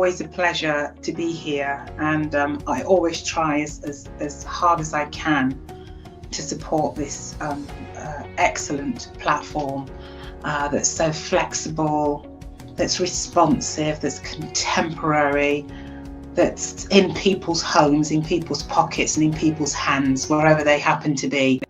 always a pleasure to be here, and I always try as hard as I can to support this excellent platform that's so flexible, that's responsive, that's contemporary, that's in people's homes, in people's pockets and in people's hands, wherever they happen to be.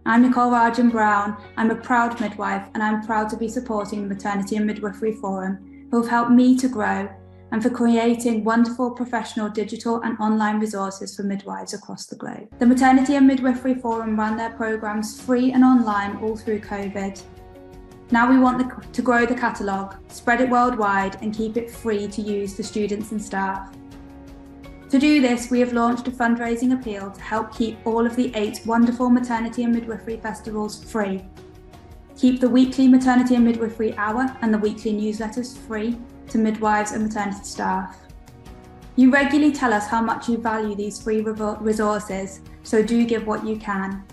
I'm Nicole Rajan Brown. I'm a proud midwife, and I'm proud to be supporting the Maternity and Midwifery Forum, who have helped me to grow, and for creating wonderful professional digital and online resources for midwives across the globe. The Maternity and Midwifery Forum ran their programmes free and online all through COVID. Now we want to grow the catalogue, spread it worldwide, and keep it free to use for students and staff. To do this, we have launched a fundraising appeal to help keep all of the 8 wonderful maternity and midwifery festivals free. Keep the weekly Maternity and Midwifery Hour and the weekly newsletters free to midwives and maternity staff. You regularly tell us how much you value these free resources, so do give what you can.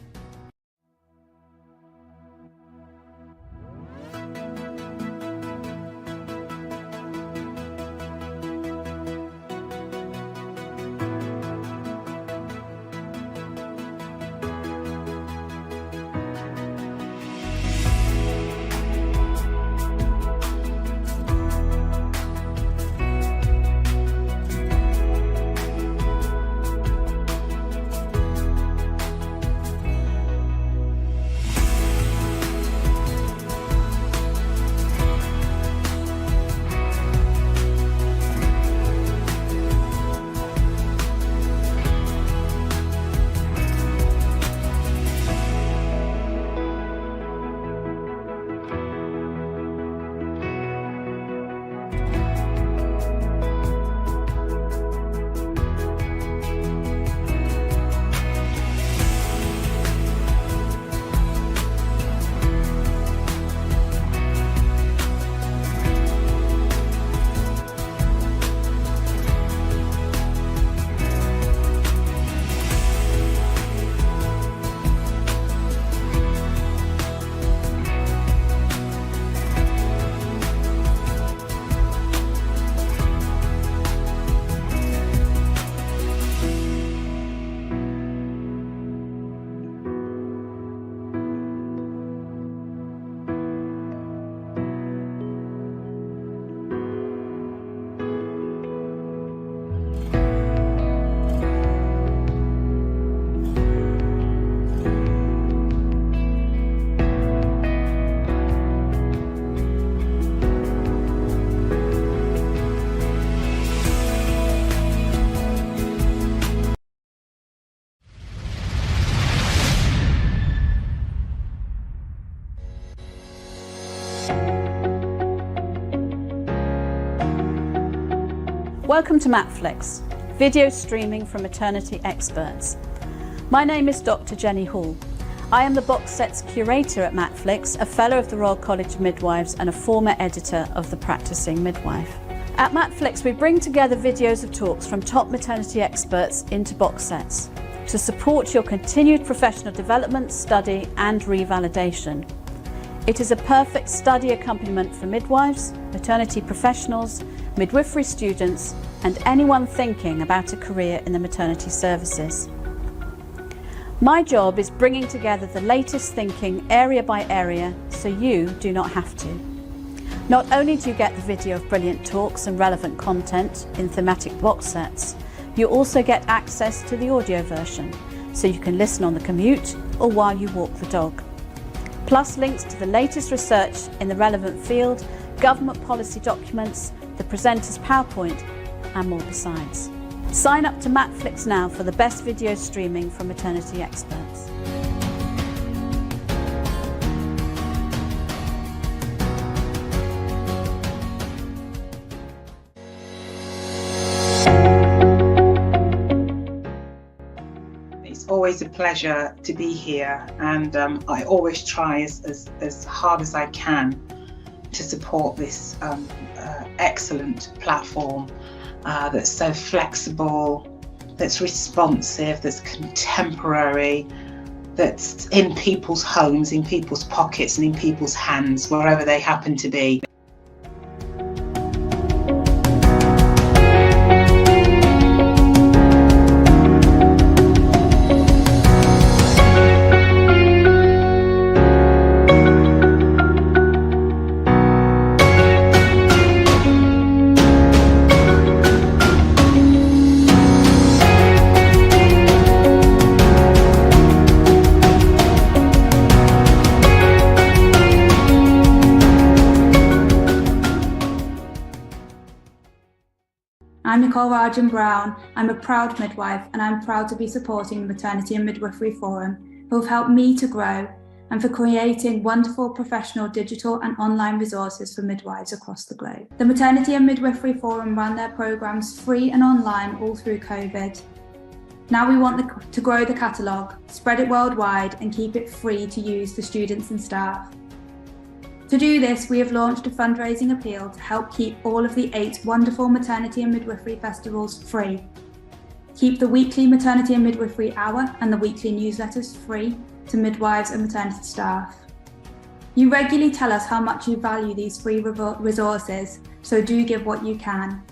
Welcome to Matflix, video streaming from maternity experts. My name is Dr. Jenny Hall. I am the box sets curator at Matflix, a fellow of the Royal College of Midwives and a former editor of The Practicing Midwife. At Matflix, we bring together videos of talks from top maternity experts into box sets to support your continued professional development, study and revalidation. It is a perfect study accompaniment for midwives, maternity professionals, midwifery students and anyone thinking about a career in the maternity services. My job is bringing together the latest thinking area by area so you do not have to. Not only do you get the video of brilliant talks and relevant content in thematic box sets, you also get access to the audio version so you can listen on the commute or while you walk the dog. Plus links to the latest research in the relevant field, government policy documents, the presenter's PowerPoint and more besides. Sign up to Matflix now for the best video streaming from maternity experts. always a pleasure to be here, and I always try as hard as I can to support this excellent platform that's so flexible, that's responsive, that's contemporary, that's in people's homes, in people's pockets and in people's hands, wherever they happen to be. I'm Nicole Rajan Brown. I'm a proud midwife, and I'm proud to be supporting the Maternity and Midwifery Forum, who have helped me to grow, and for creating wonderful professional digital and online resources for midwives across the globe. The Maternity and Midwifery Forum ran their programmes free and online all through COVID. Now we want to grow the catalogue, spread it worldwide, and keep it free to use for students and staff. To do this, we have launched a fundraising appeal to help keep all of the 8 wonderful maternity and midwifery festivals free. Keep the weekly Maternity and Midwifery Hour and the weekly newsletters free to midwives and maternity staff. You regularly tell us how much you value these free resources, so do give what you can.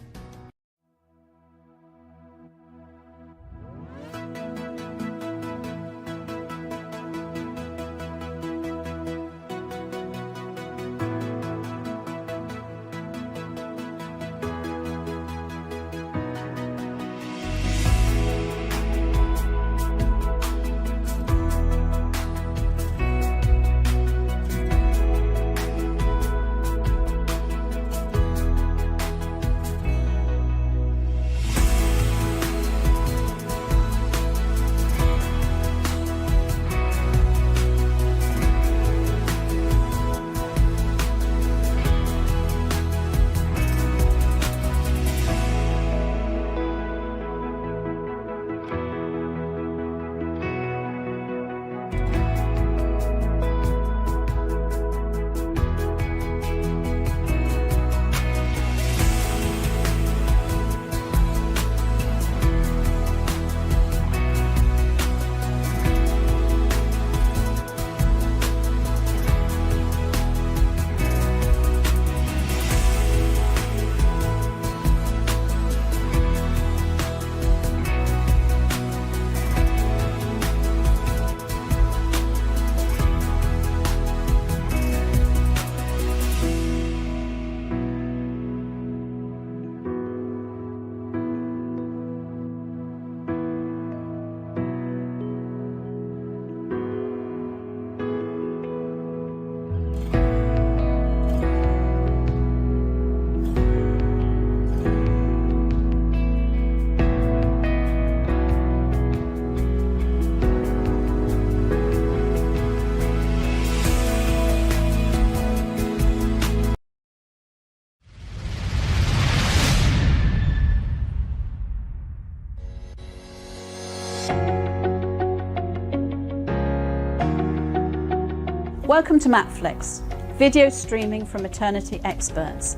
Welcome to Matflix, video streaming from maternity experts.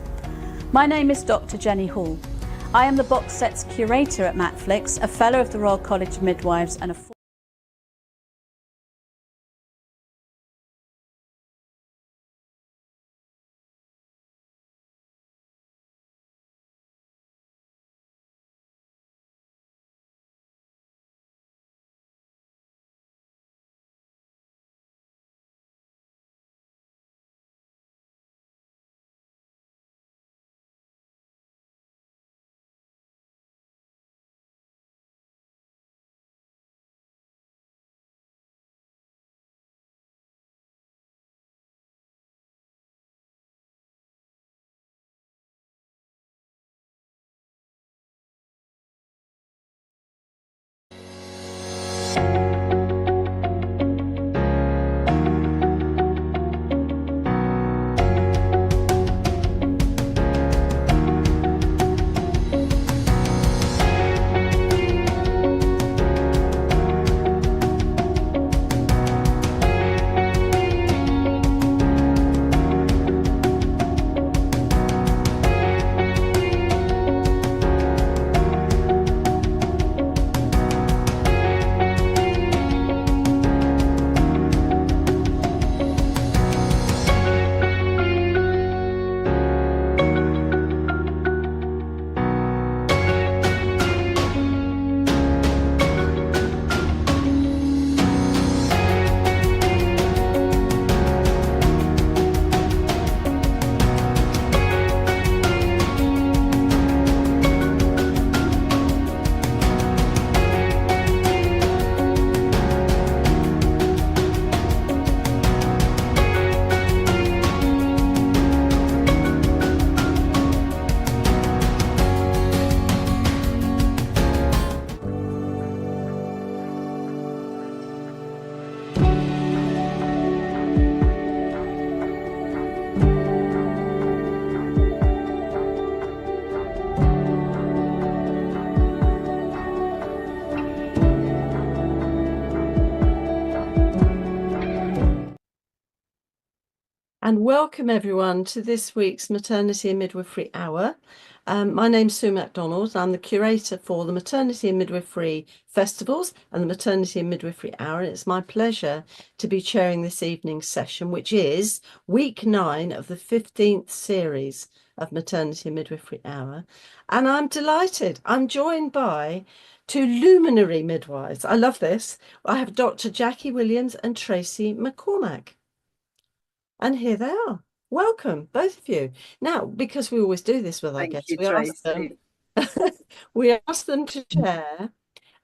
My name is Dr. Jenny Hall. I am the box sets curator at Matflix, a fellow of the Royal College of Midwives and a And welcome everyone to this week's Maternity and Midwifery Hour. My name's Sue MacDonald. I'm the curator for the Maternity and Midwifery Festivals and the Maternity and Midwifery Hour. And it's my pleasure to be chairing this evening's session, which is week 9 of the 15th series of Maternity and Midwifery Hour. And I'm delighted. I'm joined by two luminary midwives. I love this. I have Dr. Jackie Williams and Tracy McCormack. And here they are. Welcome, both of you. Now, because we always do this with our guests, we ask them to share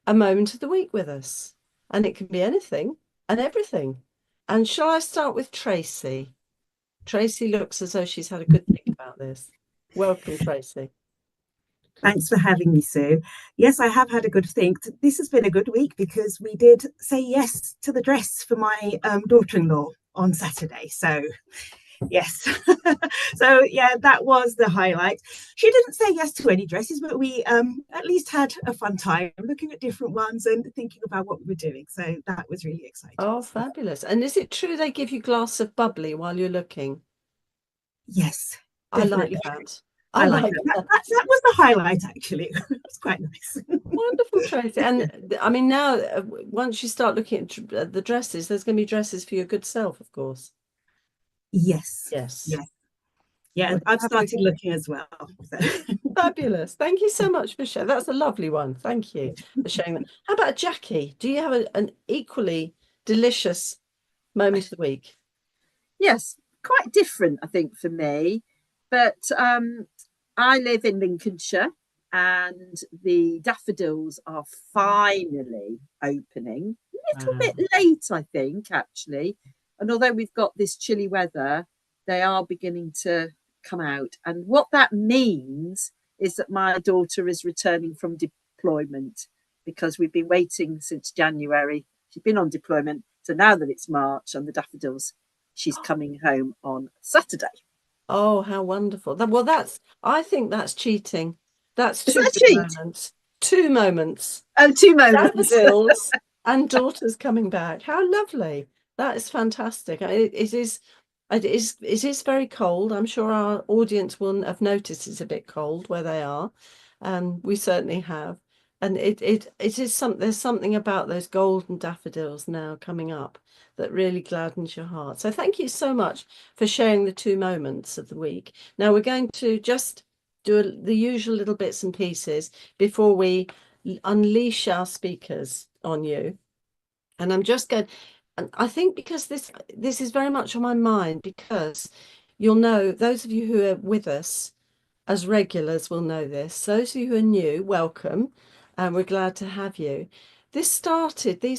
a moment of the week with us. And it can be anything and everything. And shall I start with Tracy? Tracy looks as though she's had a good think about this. Welcome, Tracy. Thanks for having me, Sue. Yes, I have had a good think. This has been a good week because we did say yes to the dress for my daughter-in-law on Saturday. So, yes. So, yeah, that was the highlight. She didn't say yes to any dresses, but we at least had a fun time looking at different ones and thinking about what we were doing. So that was really exciting. Oh, fabulous. And is it true they give you a glass of bubbly while you're looking? Yes. Definitely. I like that. I like that. That was the highlight, actually. It was quite nice. Wonderful, Tracy. And I mean, now, once you start looking at the dresses, there's going to be dresses for your good self, of course. Yes. Yes. Yes. Yeah, well, I've started looking as well. So. Fabulous. Thank you so much for sharing. That's a lovely one. Thank you for sharing that. How about Jackie? Do you have an equally delicious moment of the week? Yes, quite different, I think, for me. But I live in Lincolnshire and the daffodils are finally opening. A little bit late, I think, actually. And although we've got this chilly weather, they are beginning to come out. And what that means is that my daughter is returning from deployment because we've been waiting since January. She's been on deployment. So now that it's March and the daffodils, she's coming home on Saturday. Oh, how wonderful. I think that's cheating. That's two moments. 2 moments. Oh, 2 moments. Daffodils and daughters coming back. How lovely. That is fantastic. It is very cold. I'm sure our audience will have noticed it's a bit cold where they are. We certainly have. And there's something about those golden daffodils now coming up that really gladdens your heart. So thank you so much for sharing the 2 moments of the week. Now we're going to just do the usual little bits and pieces before we unleash our speakers on you. And I'm just going, and I think because this is very much on my mind, because you'll know, those of you who are with us as regulars will know this. Those of you who are new, welcome. And we're glad to have you. These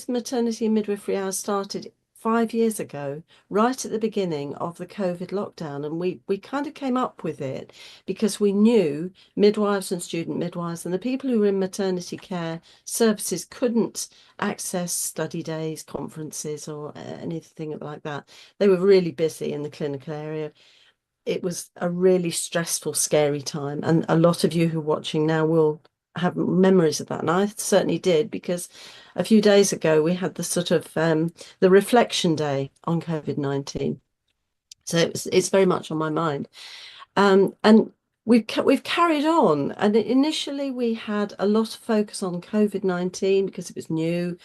maternity and midwifery hours started 5 years ago, right at the beginning of the COVID lockdown. And we kind of came up with it because we knew midwives and student midwives and the people who were in maternity care services couldn't access study days, conferences, or anything like that. They were really busy in the clinical area. It was a really stressful, scary time. And a lot of you who are watching now will have memories of that, and I certainly did, because a few days ago we had the sort of the reflection day on COVID-19, so it's very much on my mind, and we've carried on. And initially we had a lot of focus on COVID-19 because it was new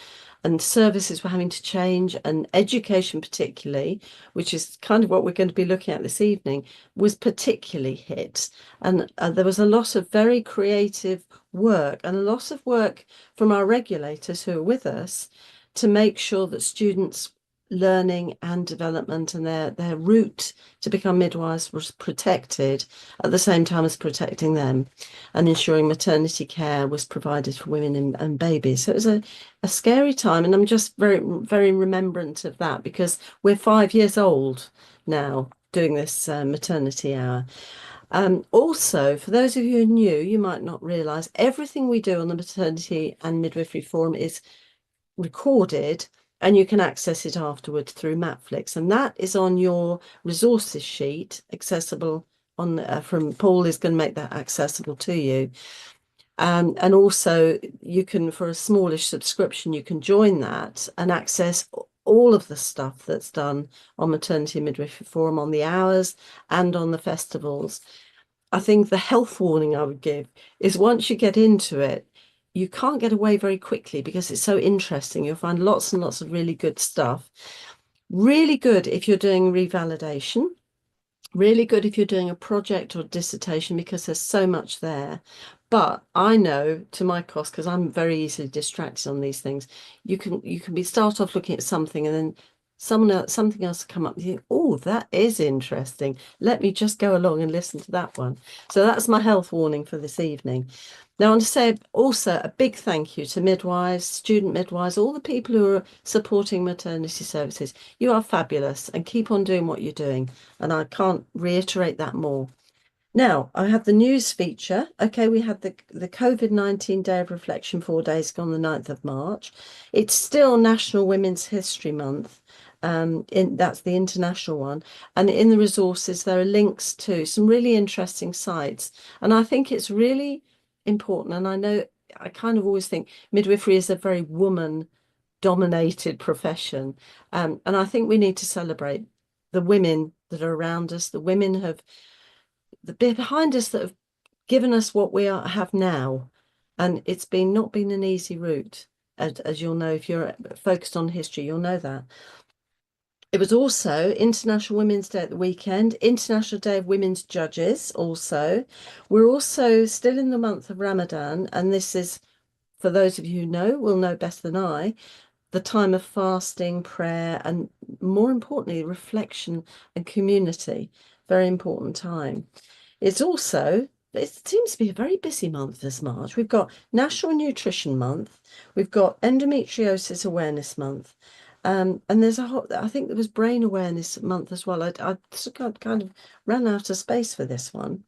and services were having to change, and education particularly, which is kind of what we're going to be looking at this evening, was particularly hit. And there was a lot of very creative work and a lot of work from our regulators who are with us to make sure that students' learning and development and their route to become midwives was protected at the same time as protecting them, and ensuring maternity care was provided for women and babies. So it was a scary time, and I'm just very, very remembrant of that because we're 5 years old now doing this maternity hour. Also, for those of you who are new, you might not realise everything we do on the Maternity and Midwifery Forum is recorded, and you can access it afterwards through Matflix, and that is on your resources sheet, accessible on from Paul is going to make that accessible to you. And also you can, for a smallish subscription, you can join that and access all of the stuff that's done on Maternity and Midwifery Forum, on the hours and on the festivals. I think the health warning I would give is once you get into it, you can't get away very quickly because it's so interesting. You'll find lots and lots of really good stuff. Really good if you're doing revalidation. Really good if you're doing a project or dissertation because there's so much there. But I know to my cost, because I'm very easily distracted on these things, you can start off looking at something and then something else come up and you think, oh, that is interesting. Let me just go along and listen to that one. So that's my health warning for this evening. Now, I want to say also a big thank you to midwives, student midwives, all the people who are supporting maternity services. You are fabulous and keep on doing what you're doing. And I can't reiterate that more. Now, I have the news feature. Okay, we had the COVID-19 Day of Reflection 4 days ago on the 9th of March. It's still National Women's History Month. That's the international one. And in the resources, there are links to some really interesting sites. And I think it's really important. And I know I kind of always think midwifery is a very woman-dominated profession. And I think we need to celebrate the women that are around us, the women behind us that have given us what we have now. And it's not been an easy route, as you'll know, if you're focused on history, you'll know that. It was also International Women's Day at the weekend, International Day of Women's Judges also. We're also still in the month of Ramadan, and this is, for those of you who know, will know better than I, the time of fasting, prayer, and more importantly, reflection and community. Very important time. It seems to be a very busy month this March. We've got National Nutrition Month. We've got Endometriosis Awareness Month. And there's I think there was Brain Awareness Month as well. I kind of ran out of space for this one.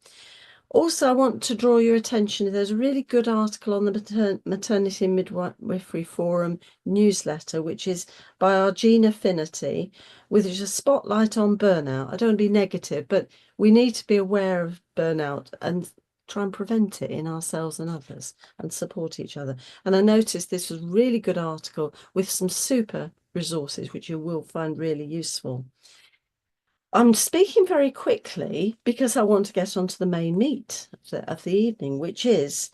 Also, I want to draw your attention. There's a really good article on the Maternity and Midwifery Forum newsletter, which is by Argina Finity, with a spotlight on burnout. I don't want to be negative, but we need to be aware of burnout and try and prevent it in ourselves and others and support each other. And I noticed this was a really good article with some super resources, which you will find really useful. I'm speaking very quickly because I want to get onto the main meat of the evening, which is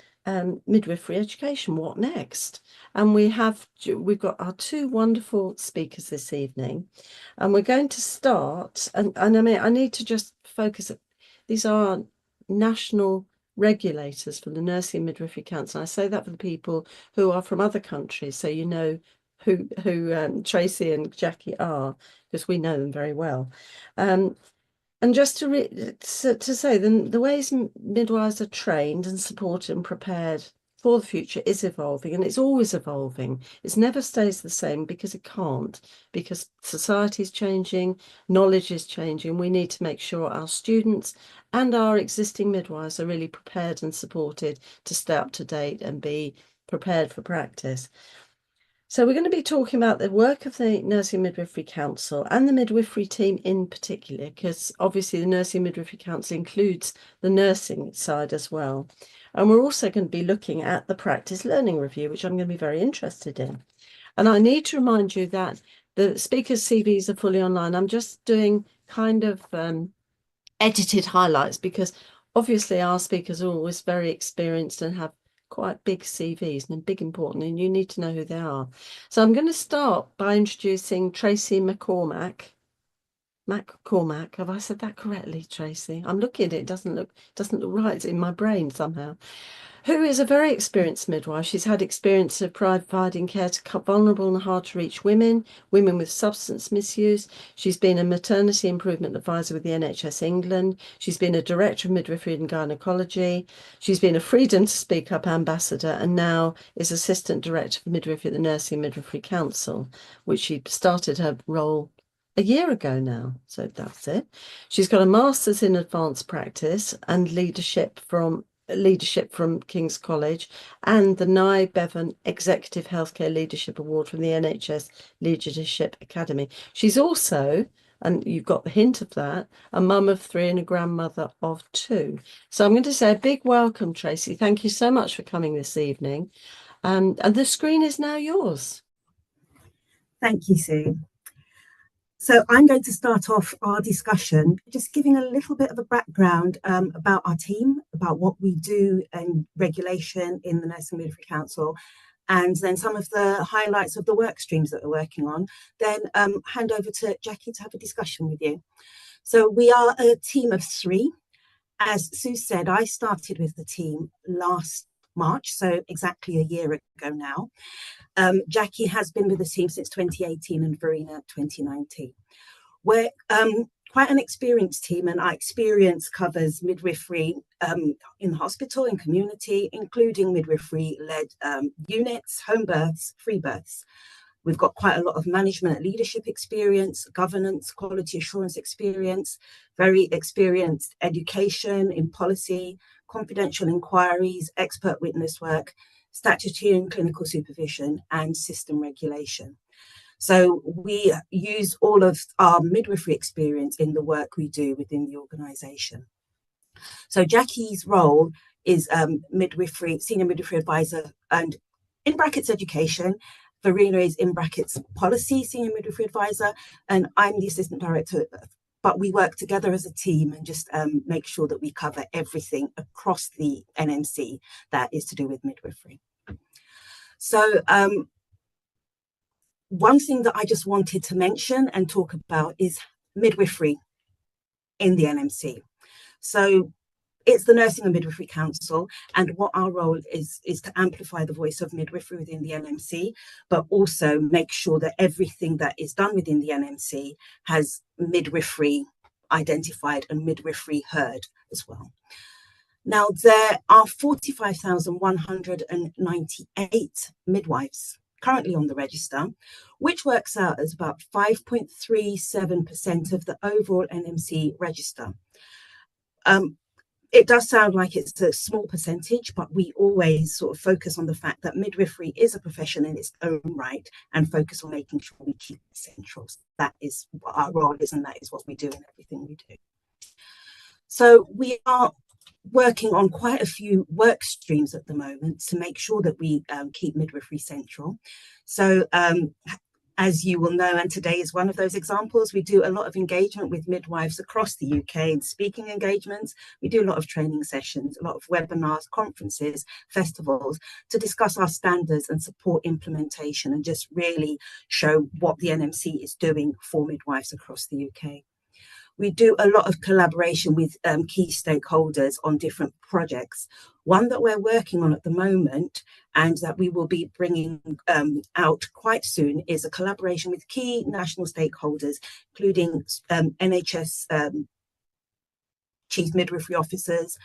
midwifery education. What next? And we've got our two wonderful speakers this evening, and we're going to start. And I mean, I need to just focus. These are national regulators for the Nursing and Midwifery Council. I say that for the people who are from other countries, so you know who Tracy and Jackie are, because we know them very well. And just to say, the ways midwives are trained and supported and prepared for the future is evolving, and it's always evolving. It never stays the same because it can't, because society is changing, knowledge is changing. We need to make sure our students and our existing midwives are really prepared and supported to stay up to date and be prepared for practice. So we're going to be talking about the work of the Nursing and Midwifery Council and the midwifery team in particular, because obviously the Nursing and Midwifery Council includes the nursing side as well. And we're also going to be looking at the practice learning review, which I'm going to be very interested in. And I need to remind you that the speakers' CVs are fully online. I'm just doing kind of edited highlights because obviously our speakers are always very experienced and have quite big CVs and big important, and you need to know who they are. So I'm going to start by introducing Tracy McCormack. Have I said that correctly, Tracy? I'm looking at it, it doesn't look right. It's in my brain somehow. Who is a very experienced midwife. She's had experience of providing care to vulnerable and hard to reach women with substance misuse. She's been a maternity improvement advisor with the NHS England. She's been a director of midwifery and gynecology. She's been a Freedom to Speak Up ambassador, and now is assistant director for midwifery at the Nursing and Midwifery Council, which she started her role a year ago now. So that's it. She's got a master's in advanced practice and leadership from King's College and the Nye Bevan Executive Healthcare Leadership Award from the NHS Leadership Academy. She's also, and you've got the hint of that, a mum of 3 and a grandmother of 2. So I'm going to say a big welcome, Tracy. Thank you so much for coming this evening. And the screen is now yours. Thank you, Sue. So I'm going to start off our discussion just giving a little bit of a background about our team, about what we do in regulation in the Nursing Midwifery Council, and then some of the highlights of the work streams that we're working on. Then hand over to Jackie to have a discussion with you. So we are a team of 3. As Sue said, I started with the team last March, so exactly a year ago now. Jackie has been with the team since 2018 and Verena 2019. We're quite an experienced team, and our experience covers midwifery in the hospital and community, including midwifery-led units, home births, free births. We've got quite a lot of management and leadership experience, governance, quality assurance experience, very experienced education in policy, confidential inquiries, expert witness work, statutory and clinical supervision, and system regulation. So we use all of our midwifery experience in the work we do within the organisation. So Jackie's role is senior midwifery advisor, and in brackets education. Verena is in brackets policy, senior midwifery advisor, and I'm the assistant director. But we work together as a team and just make sure that we cover everything across the NMC that is to do with midwifery. So one thing that I just wanted to mention and talk about is midwifery in the NMC. So it's the Nursing and Midwifery Council, and what our role is to amplify the voice of midwifery within the NMC, but also make sure that everything that is done within the NMC has midwifery identified and midwifery heard as well. Now, there are 45,198 midwives currently on the register, which works out as about 5.37% of the overall NMC register. It does sound like it's a small percentage, but we always sort of focus on the fact that midwifery is a profession in its own right and focus on making sure we keep it central. That is what our role is, and that is what we do in everything we do. So we are working on quite a few work streams at the moment to make sure that we keep midwifery central. So as you will know, and today is one of those examples, we do a lot of engagement with midwives across the UK and speaking engagements. We do a lot of training sessions, a lot of webinars, conferences, festivals to discuss our standards and support implementation and just really show what the NMC is doing for midwives across the UK. We do a lot of collaboration with key stakeholders on different projects. One that we're working on at the moment and that we will be bringing out quite soon is a collaboration with key national stakeholders, including NHS chief midwifery officers.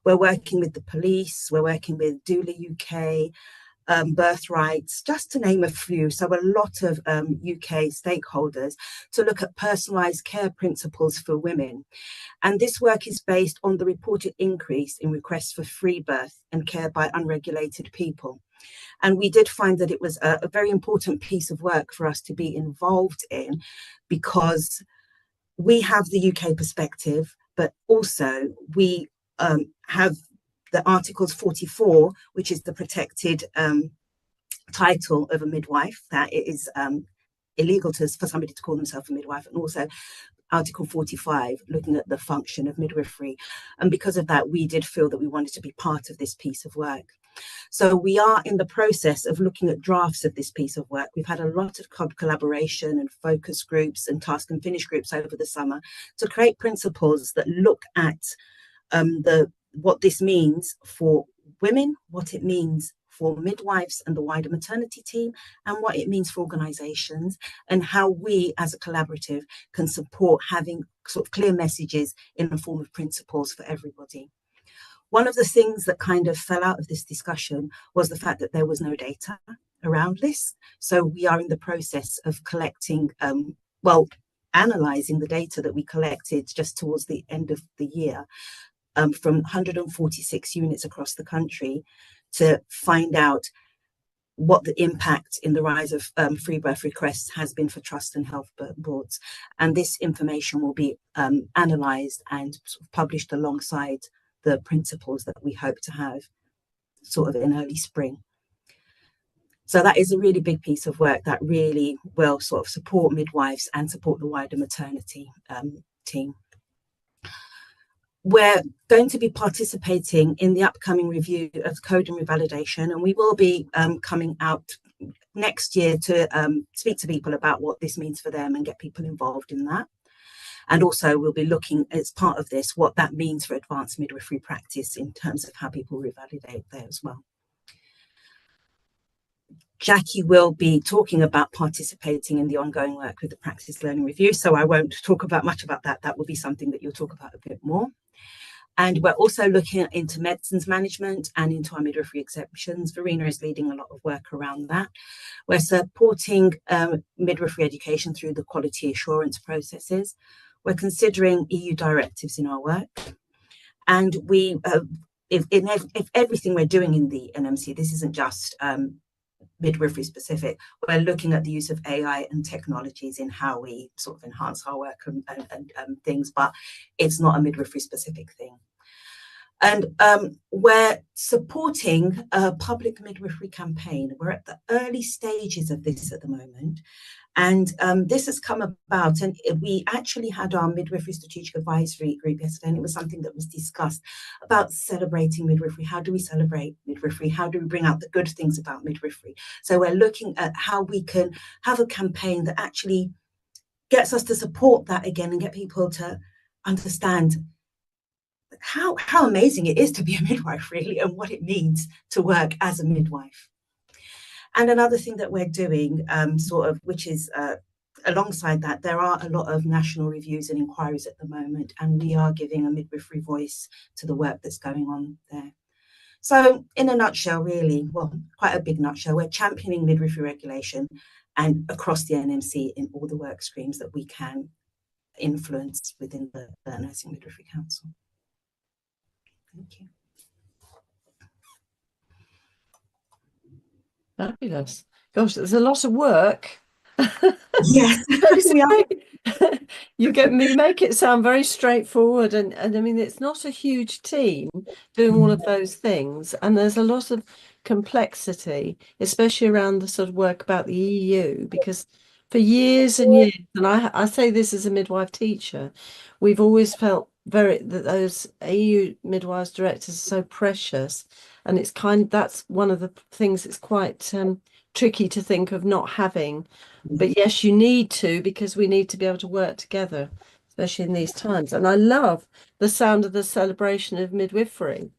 We're working with the police, we're working with Doula UK, birthrights, just to name a few. So a lot of UK stakeholders to look at personalised care principles for women. And this work is based on the reported increase in requests for free birth and care by unregulated people. And we did find that it was a very important piece of work for us to be involved in, because we have the UK perspective, but also we have the Articles 44, which is the protected title of a midwife, that it is illegal for somebody to call themselves a midwife, and also Article 45, looking at the function of midwifery. And because of that, we did feel that we wanted to be part of this piece of work. So we are in the process of looking at drafts of this piece of work. We've had a lot of collaboration and focus groups and task and finish groups over the summer to create principles that look at what this means for women, what it means for midwives and the wider maternity team, and what it means for organisations, and how we as a collaborative can support having sort of clear messages in the form of principles for everybody. One of the things that kind of fell out of this discussion was the fact that there was no data around this. So we are in the process of collecting, analysing the data that we collected just towards the end of the year, from 146 units across the country, to find out what the impact in the rise of free birth requests has been for trust and health boards. And this information will be analysed and sort of published alongside the principles that we hope to have sort of in early spring. So that is a really big piece of work that really will sort of support midwives and support the wider maternity team. We're going to be participating in the upcoming review of code and revalidation, and we will be coming out next year to speak to people about what this means for them and get people involved in that. And also we'll be looking as part of this what that means for advanced midwifery practice in terms of how people revalidate there as well. Jackie will be talking about participating in the ongoing work with the Practice Learning Review, so I won't talk about much about that. That will be something that you'll talk about a bit more. And we're also looking into medicines management and into our midwifery exemptions. Verena is leading a lot of work around that. We're supporting midwifery education through the quality assurance processes. We're considering EU directives in our work. And we, if everything we're doing in the NMC, this isn't just midwifery specific, we're looking at the use of AI and technologies in how we sort of enhance our work and things, but it's not a midwifery specific thing. And we're supporting a public midwifery campaign. We're at the early stages of this at the moment. And this has come about, and we actually had our midwifery strategic advisory group yesterday, and it was something that was discussed about celebrating midwifery. How do we celebrate midwifery? How do we bring out the good things about midwifery? So we're looking at how we can have a campaign that actually gets us to support that again and get people to understand how amazing it is to be a midwife, really, and what it means to work as a midwife. And another thing that we're doing, which is alongside that, there are a lot of national reviews and inquiries at the moment, and we are giving a midwifery voice to the work that's going on there. So in a nutshell, really, well, quite a big nutshell, we're championing midwifery regulation and across the NMC in all the work streams that we can influence within the Nursing Midwifery Council. Thank you. Fabulous. Gosh, there's a lot of work. Yes. You make it sound very straightforward, and I mean, it's not a huge team doing all of those things, and there's a lot of complexity, especially around the sort of work about the EU, because for years and years, and I say this as a midwife teacher, we've always felt that those EU midwives directors are so precious, and it's that's one of the things it's quite tricky to think of not having. But yes, you need to, because we need to be able to work together, especially in these times. And I love the sound of the celebration of midwifery,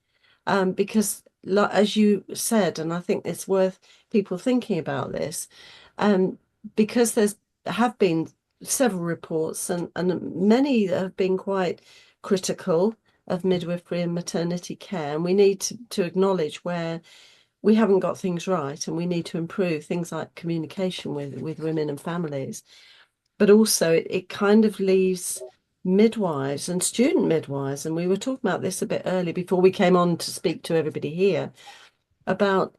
because as you said, and I think it's worth people thinking about this, because there have been several reports, and many have been quite critical of midwifery and maternity care, and we need to acknowledge where we haven't got things right, and we need to improve things like communication with women and families. But also it kind of leaves midwives and student midwives, and we were talking about this a bit earlier before we came on to speak to everybody here, about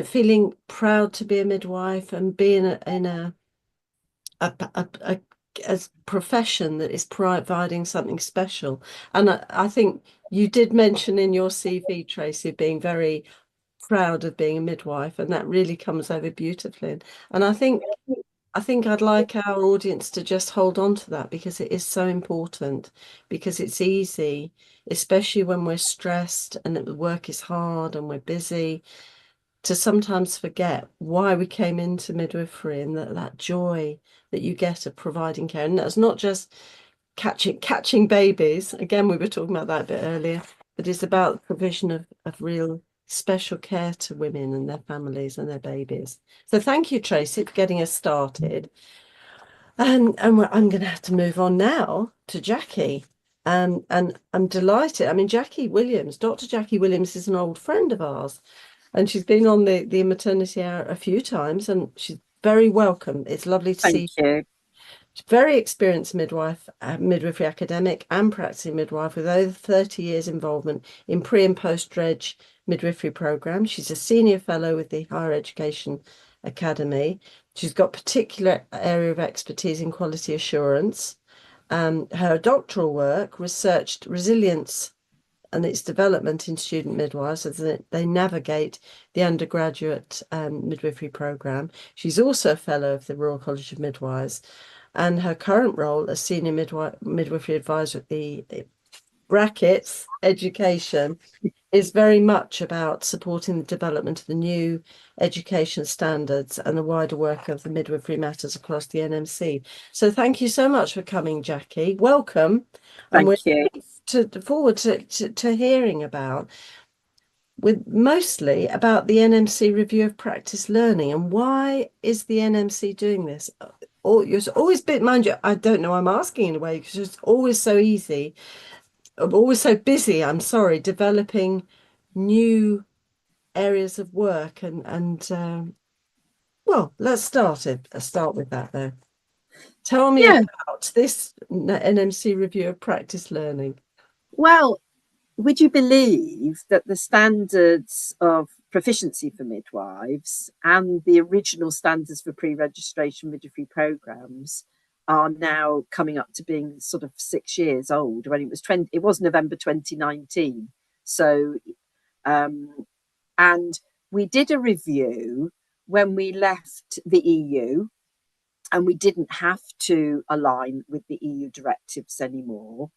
feeling proud to be a midwife and being in a profession that is providing something special. And I think you did mention in your CV, Tracy, being very proud of being a midwife, and that really comes over beautifully. And I think I'd like our audience to just hold on to that, because it is so important, because it's easy, especially when we're stressed and the work is hard and we're busy, to sometimes forget why we came into midwifery, and that joy that you get of providing care. And that's not just catching babies. Again, we were talking about that a bit earlier, but it's about the provision of real special care to women and their families and their babies. So thank you, Tracy, for getting us started. And I'm going to have to move on now to Jackie. And I'm delighted. I mean, Dr. Jackie Williams is an old friend of ours, and she's been on the Maternity Hour a few times, and she's very welcome. It's lovely to see you. She's a very experienced midwife, midwifery academic and practicing midwife with over 30 years involvement in pre and post-reg midwifery programs. She's a senior fellow with the Higher Education Academy. She's got particular area of expertise in quality assurance. Her doctoral work researched resilience and its development in student midwives as they navigate the undergraduate midwifery programme. She's also a fellow of the Royal College of Midwives, and her current role as senior midwifery advisor at the brackets education is very much about supporting the development of the new education standards and the wider work of the midwifery matters across the NMC. So thank you so much for coming, Jackie. Welcome. Thank you. Forward to hearing about, mostly about the NMC review of practice learning, and why is the NMC doing this? It's always been, mind you, I don't know, I'm asking in a way because it's always so easy. I'm always so busy, I'm sorry, developing new areas of work and well, let's start with that though. Tell me about this NMC review of practice learning. Well, would you believe that the standards of proficiency for midwives and the original standards for pre-registration midwifery programs are now coming up to being sort of 6 years old? When it was November 2019. So and we did a review when we left the EU, and we didn't have to align with the EU directives anymore.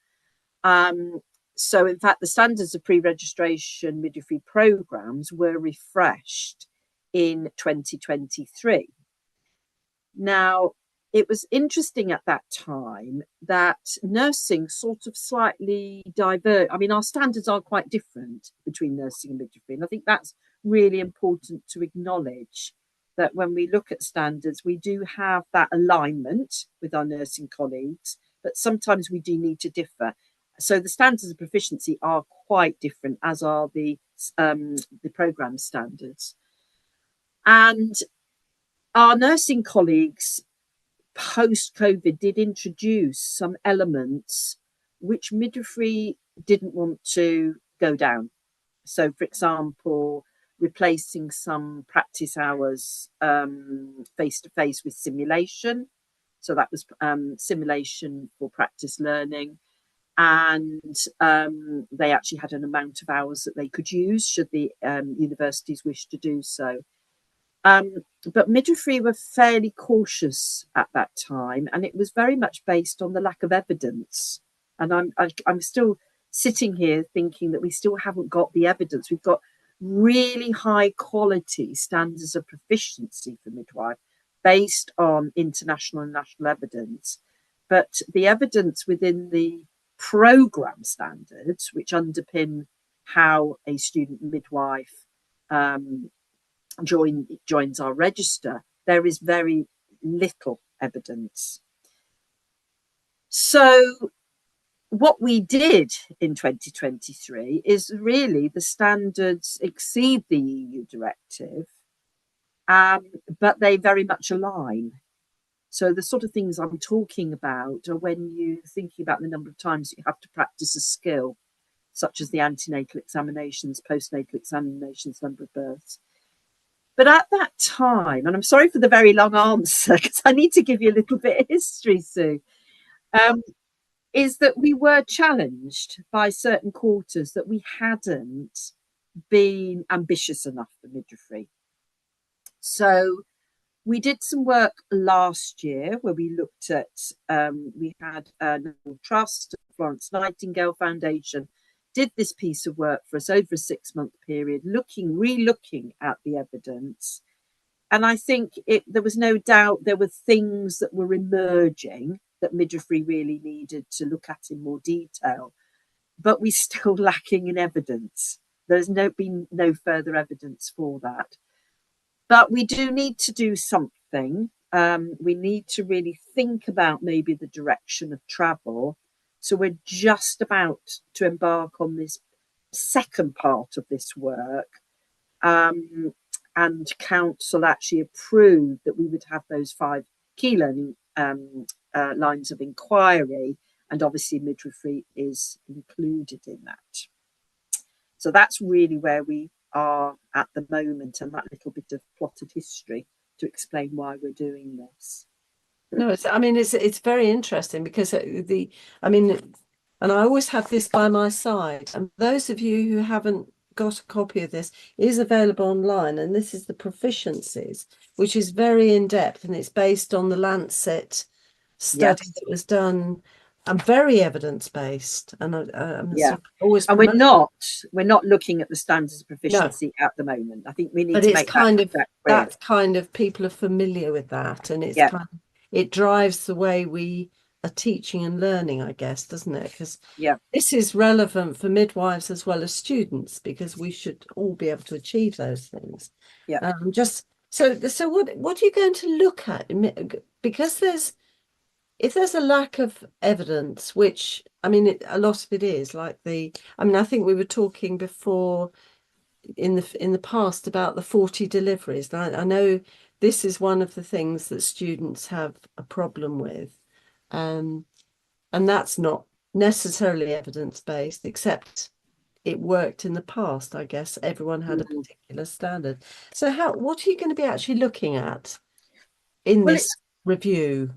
So in fact, the standards of pre-registration midwifery programs were refreshed in 2023. Now, it was interesting at that time that nursing sort of slightly I mean, our standards are quite different between nursing and midwifery. And I think that's really important to acknowledge, that when we look at standards, we do have that alignment with our nursing colleagues, but sometimes we do need to differ. So the standards of proficiency are quite different, as are the programme standards. And our nursing colleagues post-COVID did introduce some elements which midwifery didn't want to go down. So, for example, replacing some practice hours face-to-face with simulation. So that was simulation for practice learning. And they actually had an amount of hours that they could use should the universities wish to do so. But midwifery were fairly cautious at that time, and it was very much based on the lack of evidence. And I'm still sitting here thinking that we still haven't got the evidence. We've got really high quality standards of proficiency for midwife based on international and national evidence, but the evidence within the programme standards, which underpin how a student midwife joins our register, there is very little evidence. So what we did in 2023 is really the standards exceed the EU directive, but they very much align. So the sort of things I'm talking about are when you're thinking about the number of times you have to practice a skill, such as the antenatal examinations, postnatal examinations, number of births. But at that time, and I'm sorry for the very long answer, because I need to give you a little bit of history, Sue, is that we were challenged by certain quarters that we hadn't been ambitious enough for midwifery. So we did some work last year where we looked at, we had a National Trust, Florence Nightingale Foundation, did this piece of work for us over a 6-month period, re-looking at the evidence. And I think there was no doubt there were things that were emerging that midwifery really needed to look at in more detail, but we're still lacking in evidence. There's been no further evidence for that. But we do need to do something. We need to really think about maybe the direction of travel. So we're just about to embark on this second part of this work. And council actually approved that we would have those 5 key learning lines of inquiry, and obviously midwifery is included in that. So that's really where we are at the moment, and that little bit of plotted history to explain why we're doing this. No, it's very interesting because And I always have this by my side. And those of you who haven't got a copy of this, it is available online. And this is the proficiencies, which is very in-depth, and it's based on the Lancet study Yes. that was done, and very evidence-based. And I'm Yeah. sort of always And we're not looking at the standards of no, proficiency at the moment. I think we need but to it's make kind of that clear. that's kind of people are familiar with that, and it's Yeah. kind of, it drives the way we are teaching and learning, I guess, doesn't it? Because Yeah. this is relevant for midwives as well as students, because we should all be able to achieve those things. Yeah. Just so what are you going to look at? Because if there's a lack of evidence, which I mean, a lot of it is like I think we were talking before in the past about the 40 deliveries. And I know this is one of the things that students have a problem with. And that's not necessarily evidence-based, except it worked in the past. I guess everyone had a particular standard. So what are you going to be actually looking at in this review?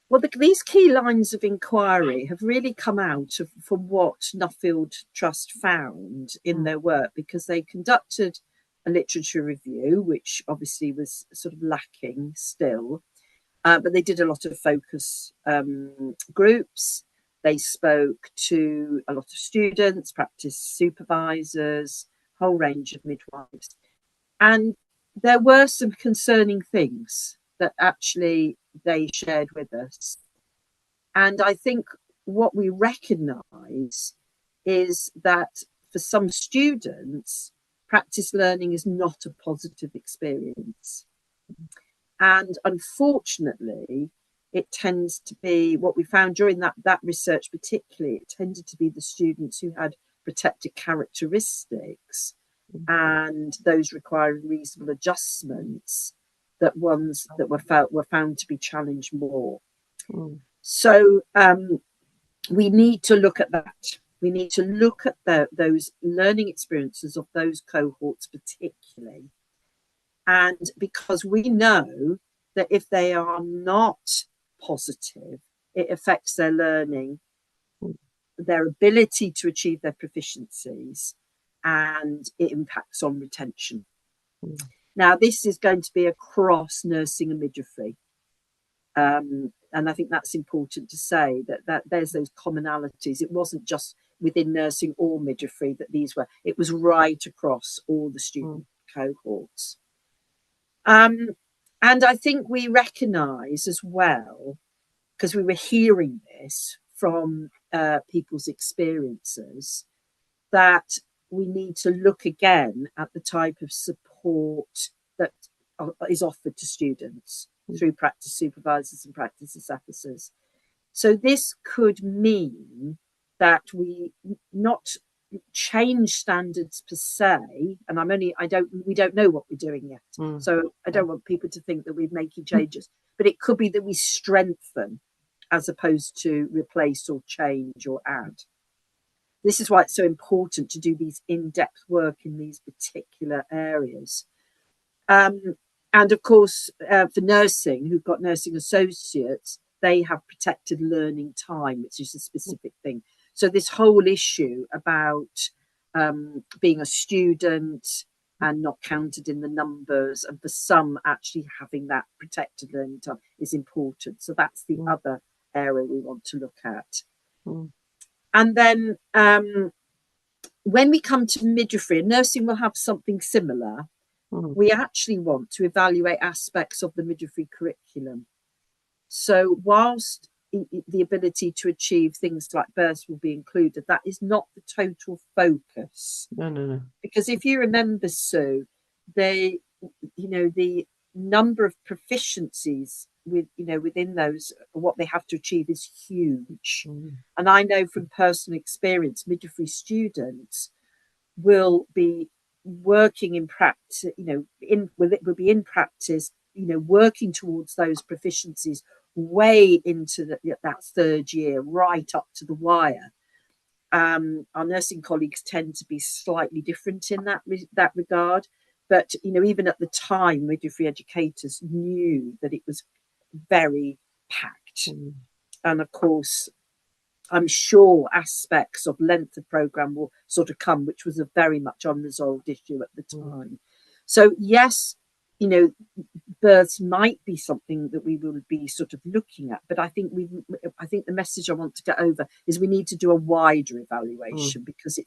Well, these key lines of inquiry have really come out from what Nuffield Trust found in their work, because they conducted a literature review, which obviously was sort of lacking still, but they did a lot of focus groups. They spoke to a lot of students, practice supervisors, whole range of midwives. And there were some concerning things that actually they shared with us. And I think what we recognise is that for some students, practice learning is not a positive experience. And unfortunately, it tends to be what we found during that research, particularly, it tended to be the students who had protected characteristics and those requiring reasonable adjustments, that ones that were found to be challenged more. So we need to look at that. We need to look at those learning experiences of those cohorts particularly. And because we know that if they are not positive, it affects their learning, their ability to achieve their proficiencies, and it impacts on retention. Now, this is going to be across nursing and midwifery. And I think that's important to say, that there's those commonalities. It wasn't just within nursing or midwifery that these were, it was right across all the student cohorts. And I think we recognise as well, because we were hearing this from people's experiences, that we need to look again at the type of support that is offered to students through practice supervisors and practice officers. So this could mean that we not change standards per se, and we don't know what we're doing yet. So I don't want people to think that we're making changes, but it could be that we strengthen as opposed to replace or change or add. This is why it's so important to do these in-depth work in these particular areas. And of course, for nursing, who've got nursing associates, they have protected learning time, which is a specific thing. So this whole issue about being a student and not counted in the numbers, and for some actually having that protected learning time is important. So that's the other area we want to look at. And then when we come to midwifery, and nursing will have something similar, we actually want to evaluate aspects of the midwifery curriculum. So whilst the ability to achieve things like births will be included, that is not the total focus. No. Because if you remember, Sue, the number of proficiencies within those, what they have to achieve is huge. And I know from personal experience, midwifery students will be working in practice, will be in practice, working towards those proficiencies way into that third year, right up to the wire. Our nursing colleagues tend to be slightly different in that regard, but even at the time, midwifery educators knew that it was very packed. And of course, I'm sure aspects of length of programme will sort of come, which was a very much unresolved issue at the time. So yes, you know, births might be something that we will be sort of looking at, but I think the message I want to get over is we need to do a wider evaluation because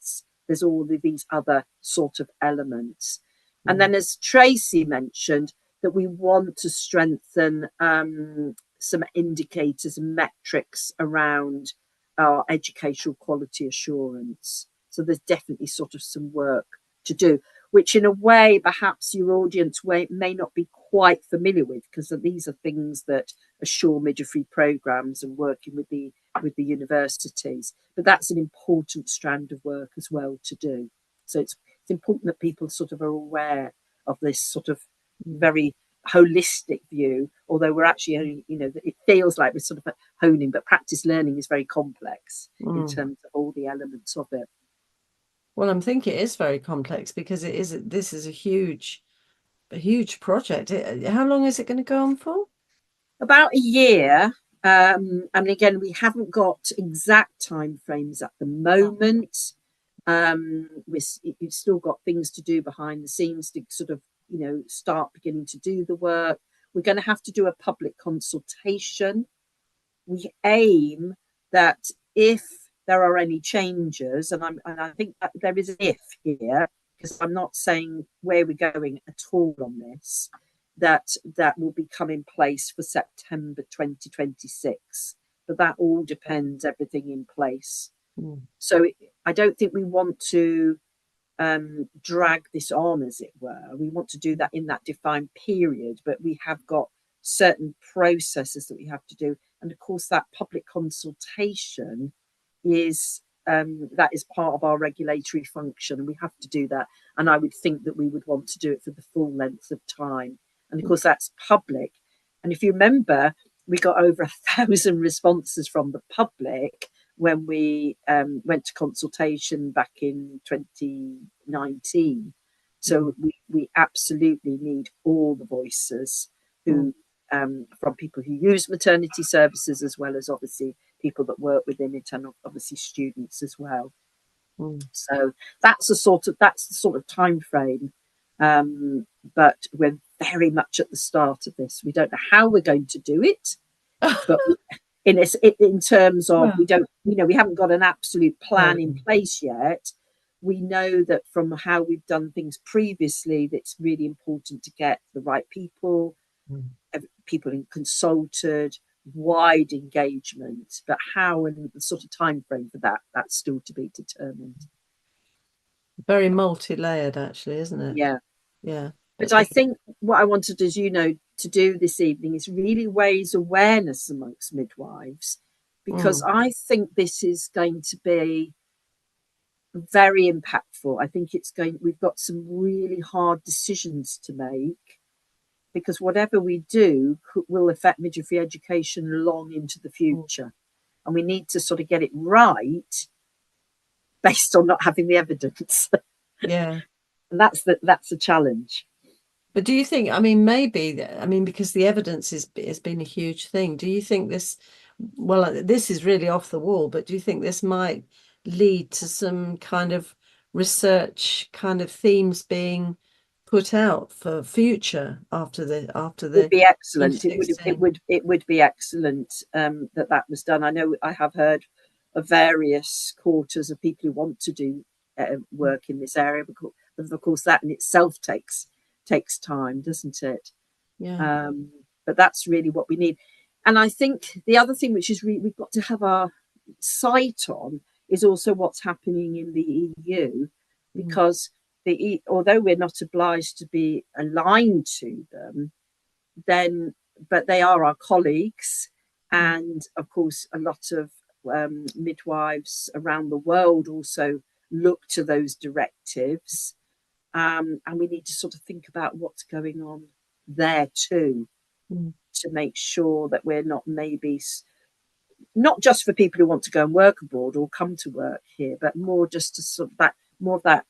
there's all of these other sort of elements. And then, as Tracy mentioned, that we want to strengthen some indicators and metrics around our educational quality assurance. So there's definitely sort of some work to do, which in a way perhaps your audience may not be quite familiar with, because these are things that assure midwifery programs and working with the universities. But that's an important strand of work as well to do. So it's important that people sort of are aware of this sort of very holistic view, although we're actually only, you know, it feels like we're sort of honing, but practice learning is very complex in terms of all the elements of it. Well, I'm thinking it is very complex because this is a huge project. How long is it going to go on for? About a year. And again, we haven't got exact timeframes at the moment. We've still got things to do behind the scenes to sort of, you know, start beginning to do the work. We're going to have to do a public consultation. We aim that if there are any changes, and I think that there is an if here, because I'm not saying where we're going at all on this, that will become in place for September 2026. But that all depends, everything in place. So I don't think we want to drag this on, as it were. We want to do that in that defined period, but we have got certain processes that we have to do. And of course, that public consultation is that is part of our regulatory function, and we have to do that. And I would think that we would want to do it for the full length of time. And of course, that's public. And if you remember, we got over 1,000 responses from the public when we went to consultation back in 2019. So we absolutely need all the voices who, from people who use maternity services, as well as obviously people that work within it, and obviously students as well. So that's the sort of time frame. But we're very much at the start of this. We don't know how we're going to do it, but in terms of we don't, you know, we haven't got an absolute plan in place yet. We know that from how we've done things previously, that it's really important to get the right people, people consulted, wide engagement. But how and the sort of time frame for that's still to be determined. Very multi-layered, actually, isn't it? Yeah. But I think what I wanted, as you know, to do this evening is really raise awareness amongst midwives, because I think this is going to be very impactful. I think we've got some really hard decisions to make, because whatever we do will affect midwifery education long into the future. And we need to sort of get it right based on not having the evidence. Yeah. And that's the challenge. But do you think, because the evidence has been a huge thing, do you think this is really off the wall, but do you think this might lead to some kind of research kind of themes being put out for future after the would be excellent. It would be excellent that was done. I know I have heard of various quarters of people who want to do work in this area, because of course that in itself takes time, doesn't it? Yeah. But that's really what we need. And I think the other thing which is we've got to have our sight on is also what's happening in the EU, because although we're not obliged to be aligned to them, but they are our colleagues, and of course a lot of midwives around the world also look to those directives. And we need to sort of think about what's going on there too, to make sure that we're not not just for people who want to go and work abroad or come to work here, but more just to sort of that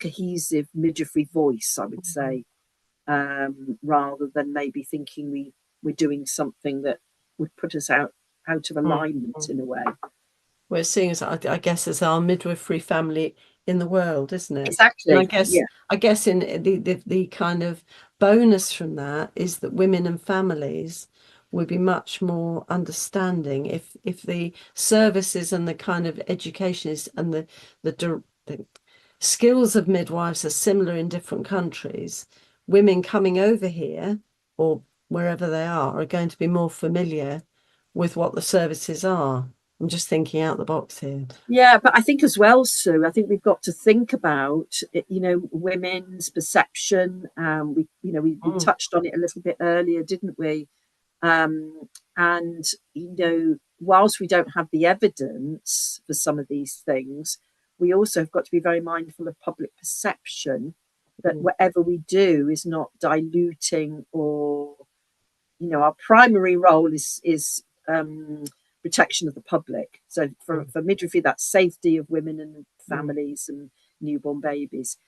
cohesive midwifery voice, I would say, rather than maybe thinking we're doing something that would put us out out of alignment in a way. We're seeing as I guess as our midwifery family in the world, isn't it? Exactly. And I guess in the kind of bonus from that is that women and families would be much more understanding if the services and the kind of education is and the skills of midwives are similar in different countries. Women coming over here or wherever they are going to be more familiar with what the services are. I'm just thinking out the box here. Yeah, but I think as well, Sue, I think we've got to think about, women's perception. We touched on it a little bit earlier, didn't we? And, whilst we don't have the evidence for some of these things, we also have got to be very mindful of public perception, that whatever we do is not diluting or, our primary role is protection of the public. So for midwifery, that's safety of women and families and newborn babies.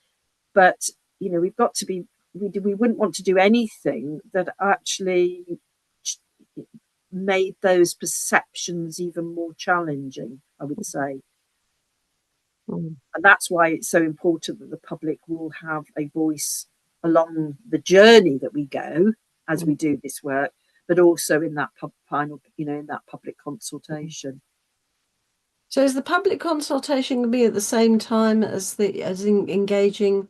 But, we've got to be, we wouldn't want to do anything that actually made those perceptions even more challenging, I would say. And that's why it's so important that the public will have a voice along the journey that we go as we do this work, but also in that final, in that public consultation. So is the public consultation going to be at the same time as engaging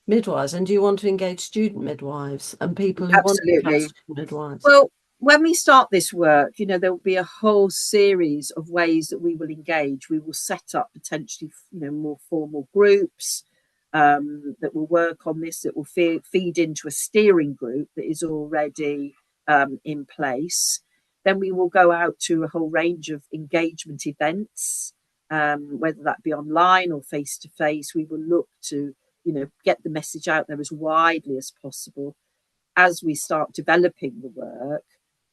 midwives? And do you want to engage student midwives and people who want to become student midwives? Well, when we start this work, there will be a whole series of ways that we will engage. We will set up potentially, more formal groups that will work on this, that will feed into a steering group that is already in place. Then we will go out to a whole range of engagement events, whether that be online or face to face. We will look to, get the message out there as widely as possible as we start developing the work.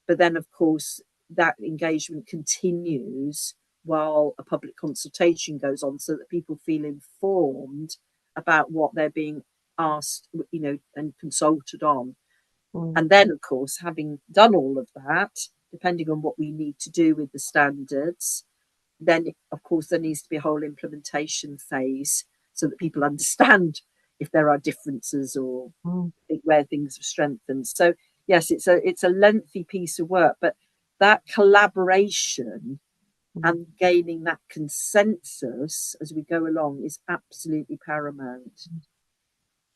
But then, of course, that engagement continues while a public consultation goes on, so that people feel informed about what they're being asked, and consulted on. And then, of course, having done all of that, depending on what we need to do with the standards, then, of course, there needs to be a whole implementation phase so that people understand if there are differences or where things are strengthened. So, yes, it's a lengthy piece of work, but that collaboration and gaining that consensus as we go along is absolutely paramount.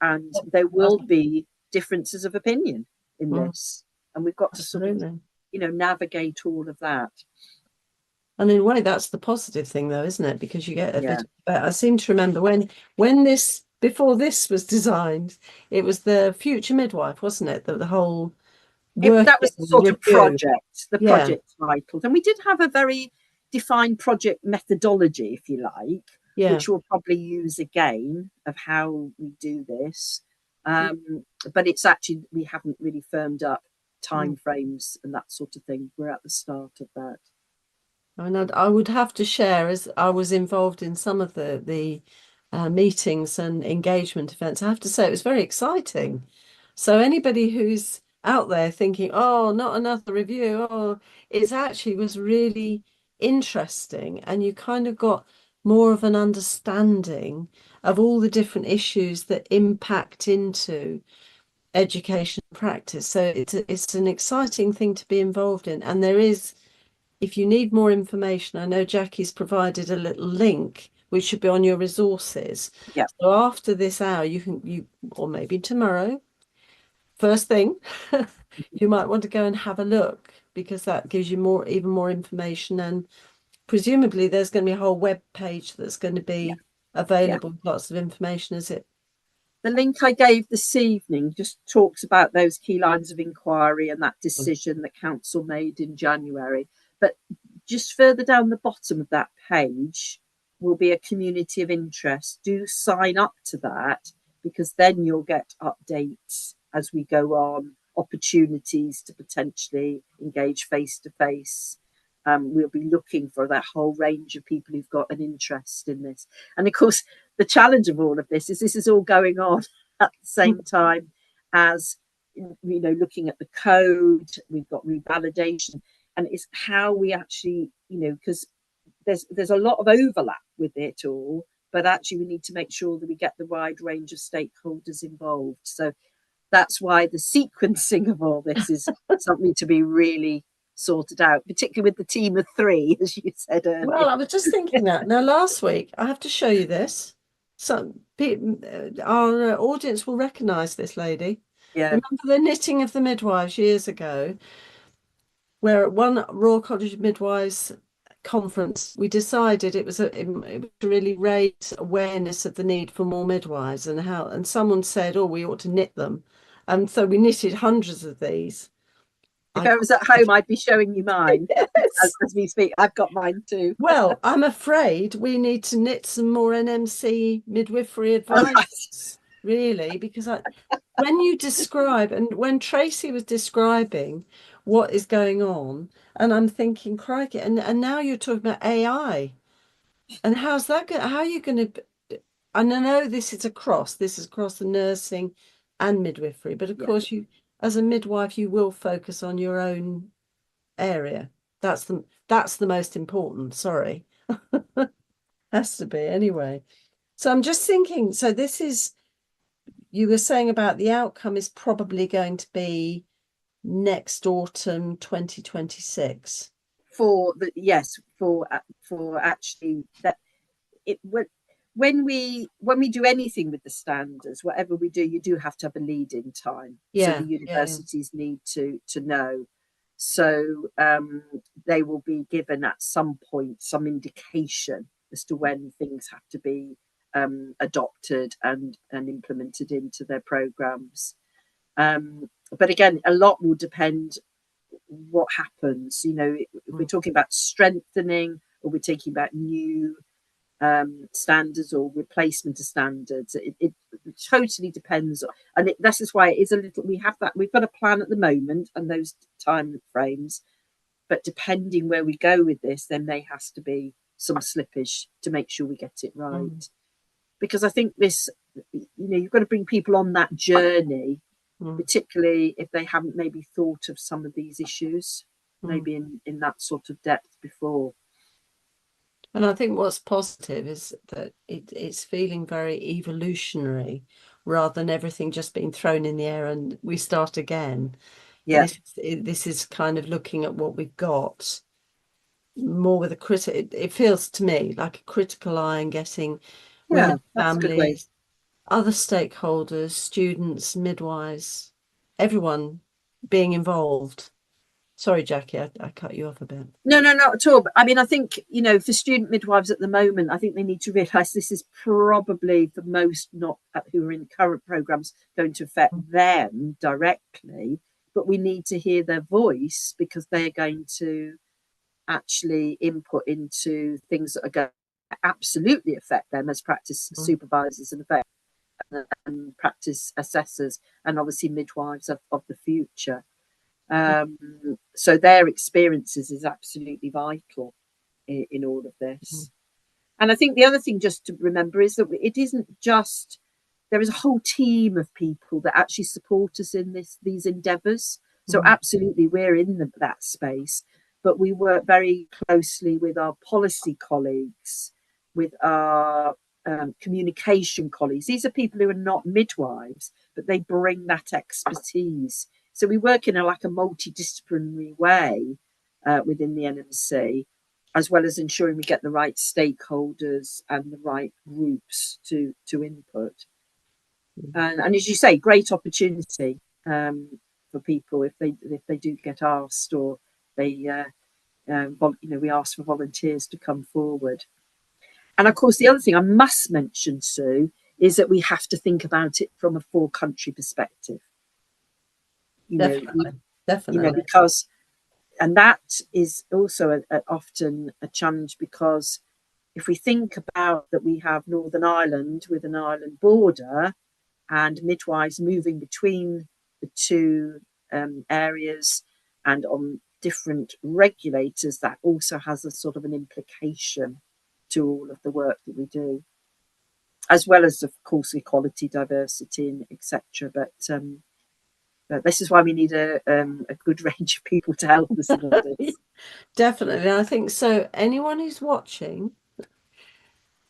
And there will be differences of opinion in this, and we've got to sort of, navigate all of that. And in a way, that's the positive thing, though, isn't it? Because you get a bit. I seem to remember when this, before this was designed, it was the Future Midwife, wasn't it? The whole that was the sort of project, the project title. And we did have a very defined project methodology, if you like, which we'll probably use again of how we do this. But it's actually, we haven't really firmed up timeframes and that sort of thing. We're at the start of that. And I would have to share, as I was involved in some of the meetings and engagement events, I have to say it was very exciting. So anybody who's out there thinking, oh, not another review, it actually was really interesting, and you kind of got more of an understanding of all the different issues that impact into education practice. So it's an exciting thing to be involved in. And there is, if you need more information, I know Jackie's provided a little link which should be on your resources. Yeah. So after this hour, or maybe tomorrow, first thing, you might want to go and have a look, because that gives you even more information. And presumably there's going to be a whole web page that's going to be available with lots of information, is it? The link I gave this evening just talks about those key lines of inquiry and that decision that council made in January. But just further down the bottom of that page will be a community of interest. Do sign up to that, because then you'll get updates as we go on, opportunities to potentially engage face to face. We'll be looking for that whole range of people who've got an interest in this. And of course, the challenge of all of this is all going on at the same time as, looking at the code. We've got revalidation. and it's how we actually, because there's a lot of overlap with it all, but actually we need to make sure that we get the wide range of stakeholders involved. So that's why the sequencing of all this is something to be really sorted out, particularly with the team of 3, as you said earlier. Well, I was just thinking that. Now, last week, I have to show you this. Some people, our audience will recognise this lady. Yeah. Remember the knitting of the midwives years ago, where at one Royal College of Midwives conference, we decided it was to really raise awareness of the need for more midwives and someone said, oh, we ought to knit them. And so we knitted hundreds of these. If I was at home, I'd be showing you mine. Yes. As we speak, I've got mine too. Well, I'm afraid we need to knit some more NMC midwifery advice, really, because when you describe, and when Tracy was describing what is going on, and I'm thinking, crikey, and now you're talking about AI, and how's that going? How are you going to? And I know this is across the nursing and midwifery, but of course you, as a midwife, you will focus on your own area. That's the most important. Sorry, has to be anyway. So I'm just thinking. So this is, you were saying about the outcome is probably going to be next autumn 2026. For actually that it when we do anything with the standards, whatever we do, you do have to have a lead-in time. So the universities need to know. So they will be given at some point some indication as to when things have to be adopted and implemented into their programs. But again, a lot will depend what happens. If we're talking about strengthening, or we're talking about new standards or replacement of standards, it totally depends. And this is why it is a little, we've got a plan at the moment and those time frames, but depending where we go with this, then there has to be some slippage to make sure we get it right. Because I think this, you've got to bring people on that journey, particularly if they haven't maybe thought of some of these issues, maybe in that sort of depth before. And I think what's positive is that it's feeling very evolutionary rather than everything just being thrown in the air and we start again. Yeah. This is kind of looking at what we've got more with a it feels to me like a critical eye and getting women, families, other stakeholders, students, midwives, everyone being involved. Sorry, Jackie, I cut you off a bit. No, not at all. But I mean, I think, for student midwives at the moment, I think they need to realise this is probably the most, not who are in current programmes, going to affect them directly, but we need to hear their voice because they're going to actually input into things that are going to absolutely affect them as practice supervisors and practice assessors, and obviously midwives of the future. So their experiences is absolutely vital in all of this. And I think the other thing just to remember is that it isn't just, there is a whole team of people that actually support us in these endeavours. So absolutely we're in that space, but we work very closely with our policy colleagues, with our communication colleagues. These are people who are not midwives, but they bring that expertise. So we work in a multidisciplinary way within the NMC, as well as ensuring we get the right stakeholders and the right groups to input. And as you say, great opportunity for people if they do get asked, or they we ask for volunteers to come forward. And of course, the other thing I must mention, Sue, is that we have to think about it from a 4-country perspective. Definitely. Because, and that is also often a challenge, because if we think about that, we have Northern Ireland with an Ireland border and midwives moving between the two areas and on different regulators, that also has a sort of an implication to all of the work that we do, as well as, of course, equality, diversity, and etc. But this is why we need a good range of people to help us in all this. Definitely. I think so. Anyone who's watching,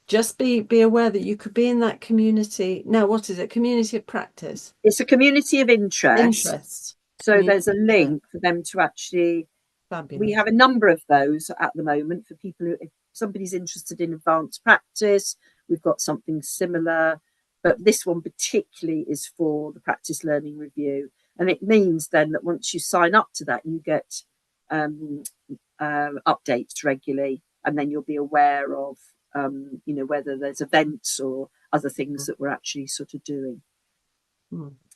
just be aware that you could be in that community. Now, what is it? Community of practice. It's a community of Interest. So Community there's a link for them to actually, we Fabulous. have a number of those at the moment for people who, if somebody's interested in advanced practice, we've got something similar, but this one particularly is for the practice learning review. And it means then that once you sign up to that, you get updates regularly, and then you'll be aware of, you know, whether there's events or other things that we're actually sort of doing.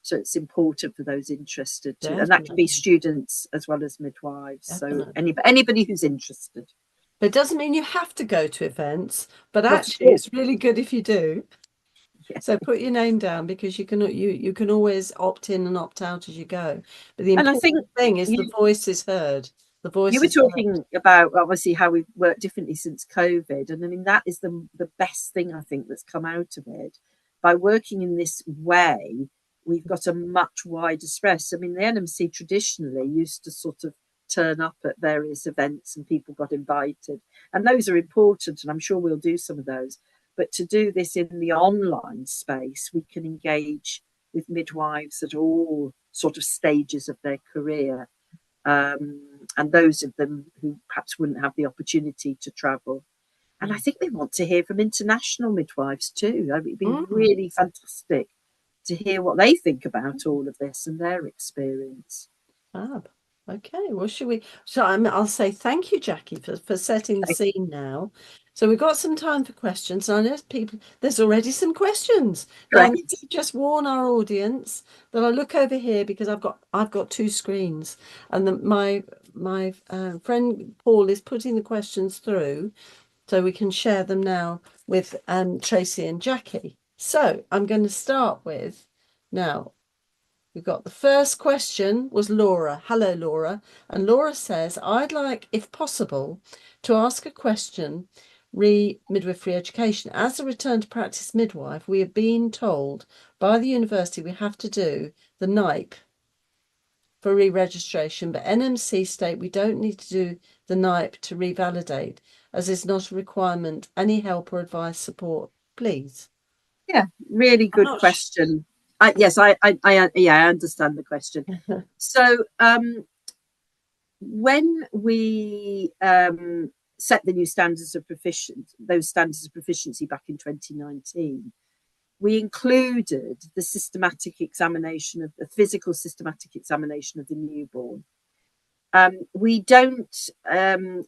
So it's important for those interested to, and that can be students as well as midwives. So anybody who's interested. But it doesn't mean you have to go to events, but actually it's really good if you do. Yeah. So put your name down, because you can always opt in and opt out as you go. But the important thing is the voice is heard. The voice. You were talking about obviously how we've worked differently since COVID, and I mean that is the best thing I think that's come out of it. By working in this way, we've got a much wider spread. I mean, the NMC traditionally used to sort of turn up at various events and people got invited, and those are important, and I'm sure we'll do some of those. But to do this in the online space, we can engage with midwives at all sort of stages of their career, and those of them who perhaps wouldn't have the opportunity to travel. And I think they want to hear from international midwives too. I mean, it'd be really fantastic to hear what they think about all of this and their experience. Fab. Okay, well, should we? So I'll say thank you, Jackie, for setting the scene now. So we've got some time for questions. I know there's already some questions. Now, I need to just warn our audience that I look over here because I've got two screens, and my friend Paul is putting the questions through, so we can share them now with Tracy and Jackie. So I'm going to start with now. We've got the first question was Laura. Hello, Laura. And Laura says, I'd like, if possible, to ask a question re midwifery education. As a return to practice midwife, we have been told by the university we have to do the NIPE for re-registration, but NMC state we don't need to do the NIPE to revalidate, as it's not a requirement. Any help or advice, support, please? Yeah, really good question. Yes, I understand the question. So when we set the new standards of proficiency back in 2019, we included the systematic examination of the physical systematic examination of the newborn. We don't, in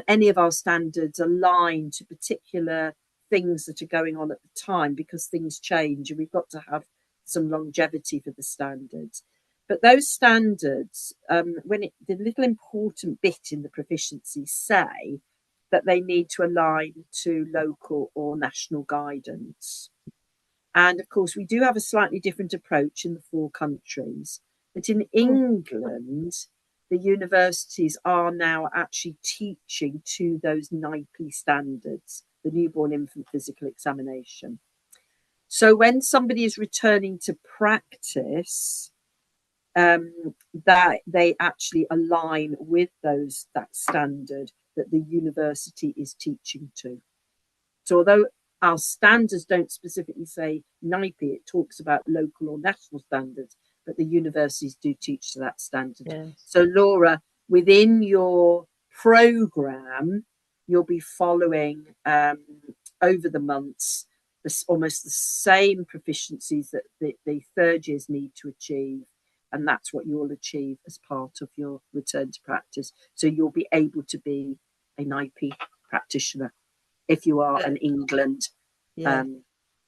any of our standards, align to particular things that are going on at the time, because things change and we've got to have some longevity for the standards. But those standards, the little important bit in the proficiency say that they need to align to local or national guidance. And of course, we do have a slightly different approach in the 4 countries. But in England, the universities are now actually teaching to those NIPE standards, the newborn infant physical examination. So when somebody is returning to practice, that they actually align with that standard that the university is teaching to. So although our standards don't specifically say NIPE, it talks about local or national standards, but the universities do teach to that standard. Yes. So Laura, within your programme, you'll be following over the months almost the same proficiencies that the third years need to achieve, and that's what you'll achieve as part of your return to practice. So you'll be able to be a NIPE practitioner if you are in England,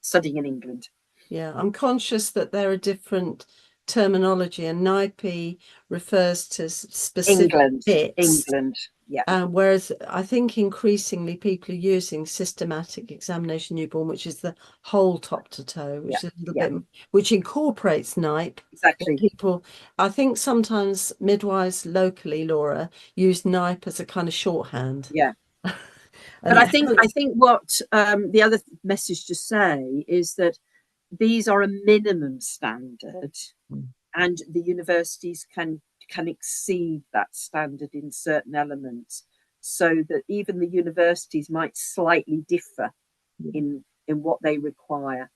studying in England. Yeah, I'm conscious that there are different terminology, and NIPE refers to specific bits. England. Yeah. Whereas I think increasingly people are using systematic examination newborn, which is the whole top to toe, which is a little bit, which incorporates NIPE. Exactly. People, I think sometimes midwives locally, Laura, use NIPE as a kind of shorthand. Yeah. But I think what the other message to say is that these are a minimum standard, and the universities can can exceed that standard in certain elements, so that even the universities might slightly differ in what they require.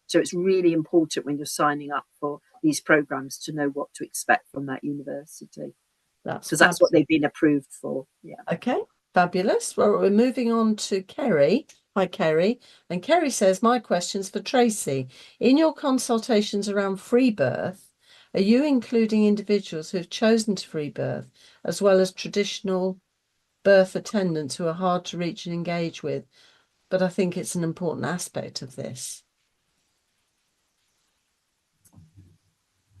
So it's really important when you're signing up for these programs to know what to expect from that university, because that's what they've been approved for. Yeah. Okay, fabulous. Well, we're moving on to Kerry. Hi, Kerry. And Kerry says, my question's for Tracy. In your consultations around free birth, are you including individuals who have chosen to free birth, as well as traditional birth attendants who are hard to reach and engage with? But I think it's an important aspect of this.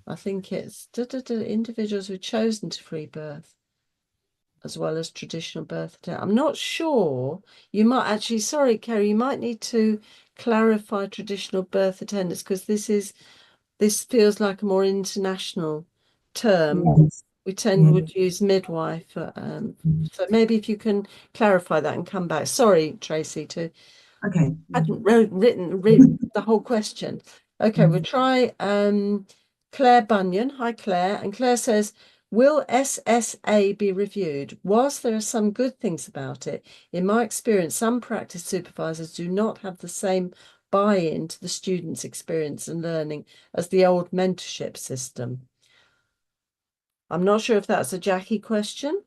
I think it's individuals who've chosen to free birth, as well as traditional birth attendants. I'm not sure. You might actually, sorry, Kerry, you might need to clarify traditional birth attendants, because this feels like a more international term. Yes. We would use midwife. So maybe if you can clarify that and come back. Sorry, Tracy, Okay. I hadn't written the whole question. Okay, we'll try Claire Bunyan. Hi, Claire. And Claire says, will SSA be reviewed? Whilst there are some good things about it, in my experience, some practice supervisors do not have the same buy-in to the students' experience and learning as the old mentorship system. I'm not sure if that's a Jackie question.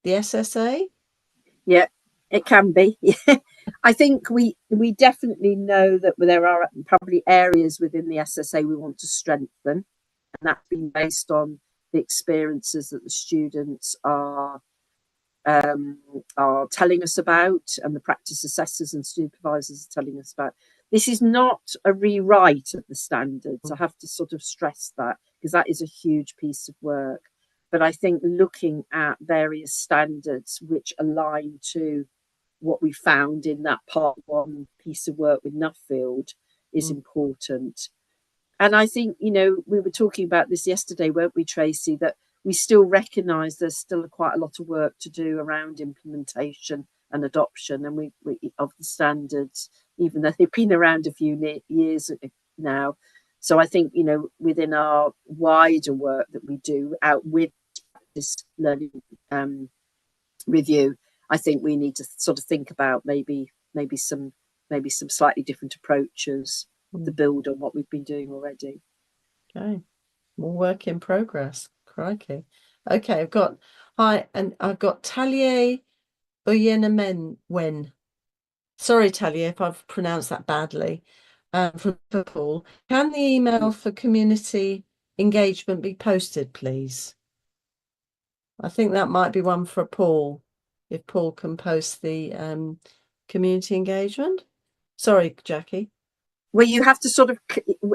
The SSA? Yeah, it can be. I think we definitely know that there are probably areas within the SSA we want to strengthen, and that's been based on the experiences that the students are telling us about, and the practice assessors and supervisors are telling us about. This is not a rewrite of the standards. I have to sort of stress that, because that is a huge piece of work. But I think looking at various standards which align to what we found in that part one piece of work with Nuffield is important. And I think, we were talking about this yesterday, weren't we, Tracy, that we still recognise there's still quite a lot of work to do around implementation and adoption, and we of the standards, even though they've been around a few years now. So I think, within our wider work that we do out with this learning review, I think we need to sort of think about maybe some slightly different approaches to build on what we've been doing already. Okay, more work in progress. Crikey. Okay, I've got Talia Uyenemen. Sorry, Talia, if I've pronounced that badly. From Liverpool. Can the email for community engagement be posted, please? I think that might be one for Paul, if Paul can post the community engagement. Sorry, Jackie. Well, you have to sort of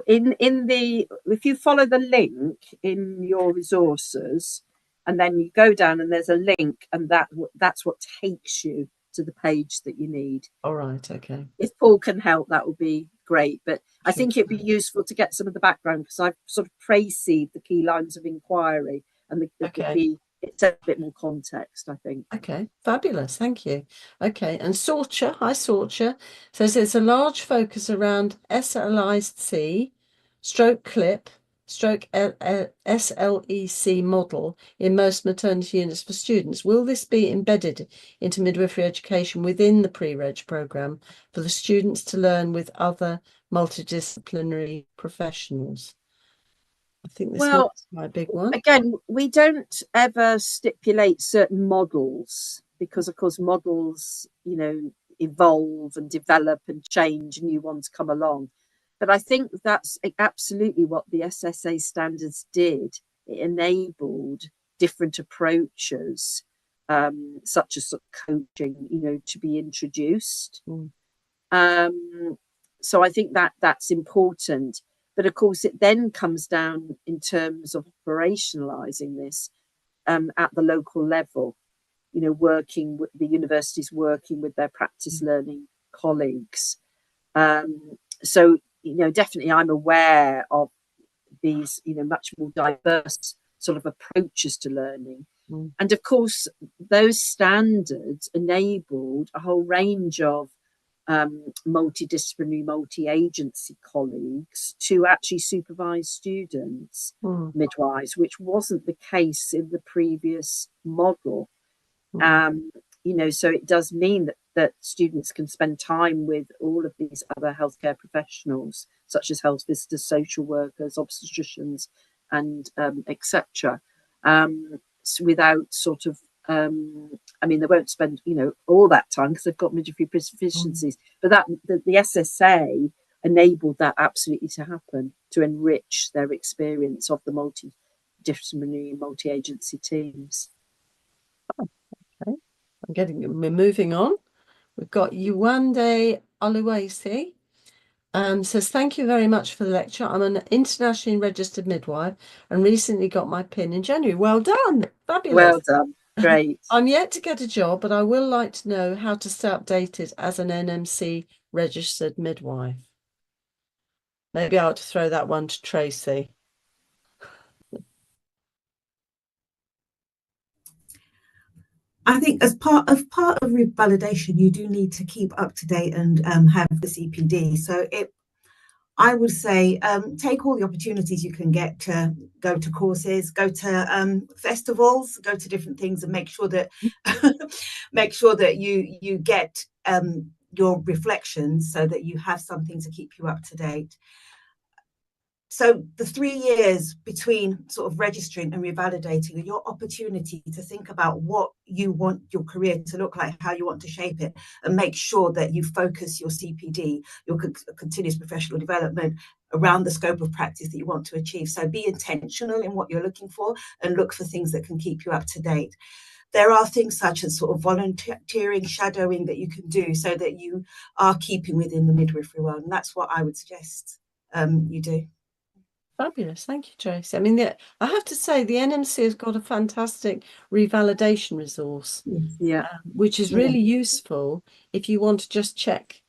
if you follow the link in your resources, and then you go down and there's a link, and that's what takes you to the page that you need. All right, okay. If Paul can help, that would be great. But I think it'd be useful to get some of the background, because I've sort of précised the key lines of inquiry, and it's a bit more context, I think. Okay, fabulous. Thank you. Okay, and Sorcha, hi Sorcha, says there's a large focus around SLIC, stroke clip, stroke SLEC model in most maternity units for students. Will this be embedded into midwifery education within the pre-reg programme for the students to learn with other multidisciplinary professionals? I think this is my big one. Again, we don't ever stipulate certain models, because, of course, models, evolve and develop and change, new ones come along. But I think that's absolutely what the SSA standards did. It enabled different approaches, such as coaching, to be introduced. So I think that's important. But of course, it then comes down in terms of operationalising this at the local level, working with the universities, working with their practice learning colleagues. So, definitely I'm aware of these, much more diverse sort of approaches to learning. And of course, those standards enabled a whole range of multidisciplinary, multi-agency colleagues to actually supervise students, midwives, which wasn't the case in the previous model. So it does mean that students can spend time with all of these other healthcare professionals, such as health visitors, social workers, obstetricians, and etc. Without sort of, they won't spend, all that time because they've got midwifery proficiencies. But the SSA enabled that absolutely to happen, to enrich their experience of the multidisciplinary, multi-agency teams. We're moving on. We've got Yuande Aluwasi. Says, thank you very much for the lecture. I'm an internationally registered midwife and recently got my PIN in January. Well done. Fabulous. Well done. Great. I'm yet to get a job, but I will like to know how to stay updated as an NMC registered midwife. Maybe I ought to throw that one to Tracy. I think as part of revalidation, you do need to keep up to date and have the CPD. So I would say take all the opportunities you can get to go to courses, go to festivals, go to different things, and make sure that you get your reflections so that you have something to keep you up to date. So the 3 years between sort of registering and revalidating are your opportunity to think about what you want your career to look like, how you want to shape it, and make sure that you focus your CPD, your continuous professional development, around the scope of practice that you want to achieve. So be intentional in what you're looking for and look for things that can keep you up to date. There are things such as sort of volunteering, shadowing that you can do so that you are keeping within the midwifery world. And that's what I would suggest you do. Fabulous. Thank you, Tracy. I have to say the NMC has got a fantastic revalidation resource, which is really useful if you want to just check.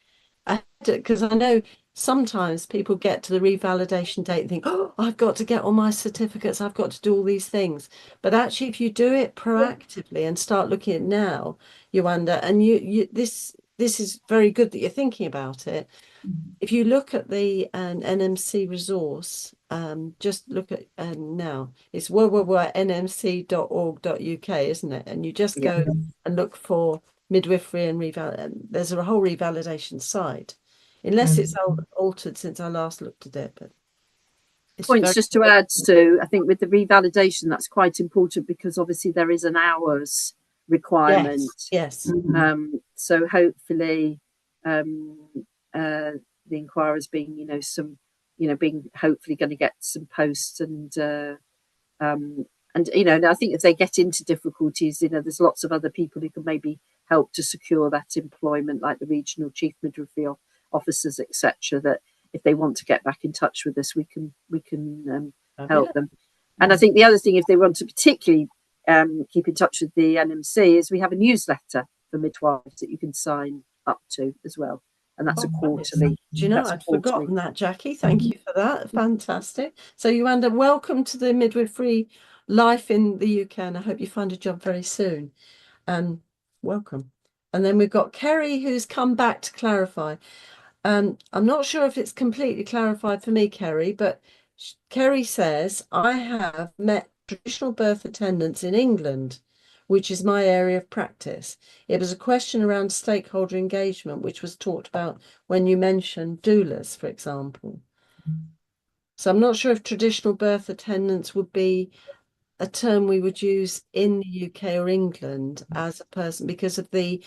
Because I know sometimes people get to the revalidation date and think, oh, I've got to get all my certificates, I've got to do all these things. But actually, if you do it proactively and start looking at it now, Yuanda, and this is very good that you're thinking about it. If you look at the NMC resource, just look at now, it's www.nmc.org.uk, isn't it? And you just go and look for midwifery and there's a whole revalidation site, unless it's altered since I last looked at it. But points just to add, Sue, I think with the revalidation, that's quite important because obviously there is an hours requirement. Yes. So hopefully the inquirers being, being hopefully going to get some posts and I think if they get into difficulties, there's lots of other people who can maybe help to secure that employment, like the regional chief midwifery officers, etc. That if they want to get back in touch with us, we can help them. And I think the other thing, if they want to particularly keep in touch with the NMC, is we have a newsletter for midwives that you can sign up to as well. And that's a quarterly. Do you know, I'd forgotten that, Jackie. Thank you for that. Fantastic. So, Yuanda, welcome to the midwifery life in the UK, and I hope you find a job very soon. Welcome. And then we've got Kerry, who's come back to clarify. I'm not sure if it's completely clarified for me, Kerry, but Kerry says, I have met traditional birth attendants in England, which is my area of practice. It was a question around stakeholder engagement, which was talked about when you mentioned doulas, for example. So I'm not sure if traditional birth attendants would be a term we would use in the UK or England as a person because of the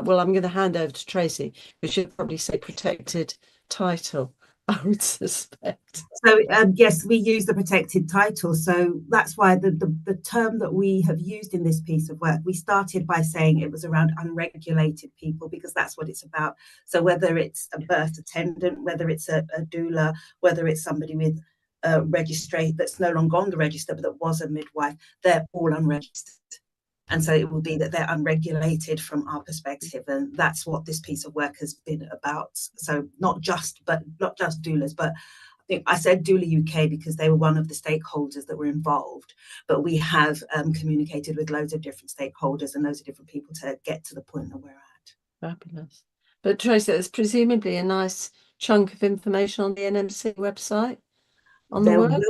well, I'm going to hand over to Tracy, who should probably say protected title, I would suspect. So yes, we use the protected title. So that's why the term that we have used in this piece of work, we started by saying it was around unregulated people because that's what it's about. So whether it's a birth attendant, whether it's a doula, whether it's somebody with a registry that's no longer on the register but that was a midwife, they're all unregistered. And so it will be that they're unregulated from our perspective, and that's what this piece of work has been about. So not just doulas, but I think I said Doula UK because they were one of the stakeholders that were involved. But we have communicated with loads of different stakeholders and loads of different people to get to the point that we're at. Fabulous. But Tracy, there's presumably a nice chunk of information on the NMC website on the There work?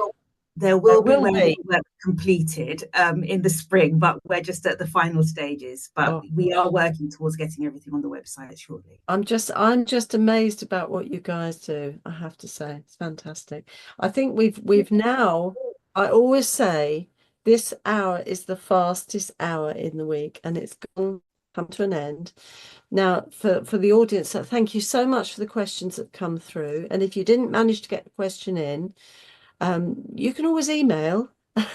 there will be will when be. the work completed in the spring, but we're just at the final stages. But Oh. we are working towards getting everything on the website shortly. I'm just amazed about what you guys do, I have to say. It's fantastic. I think we've now, I always say this hour is the fastest hour in the week, and it's come to an end. Now, for the audience, thank you so much for the questions that come through. And if you didn't manage to get the question in, you can always email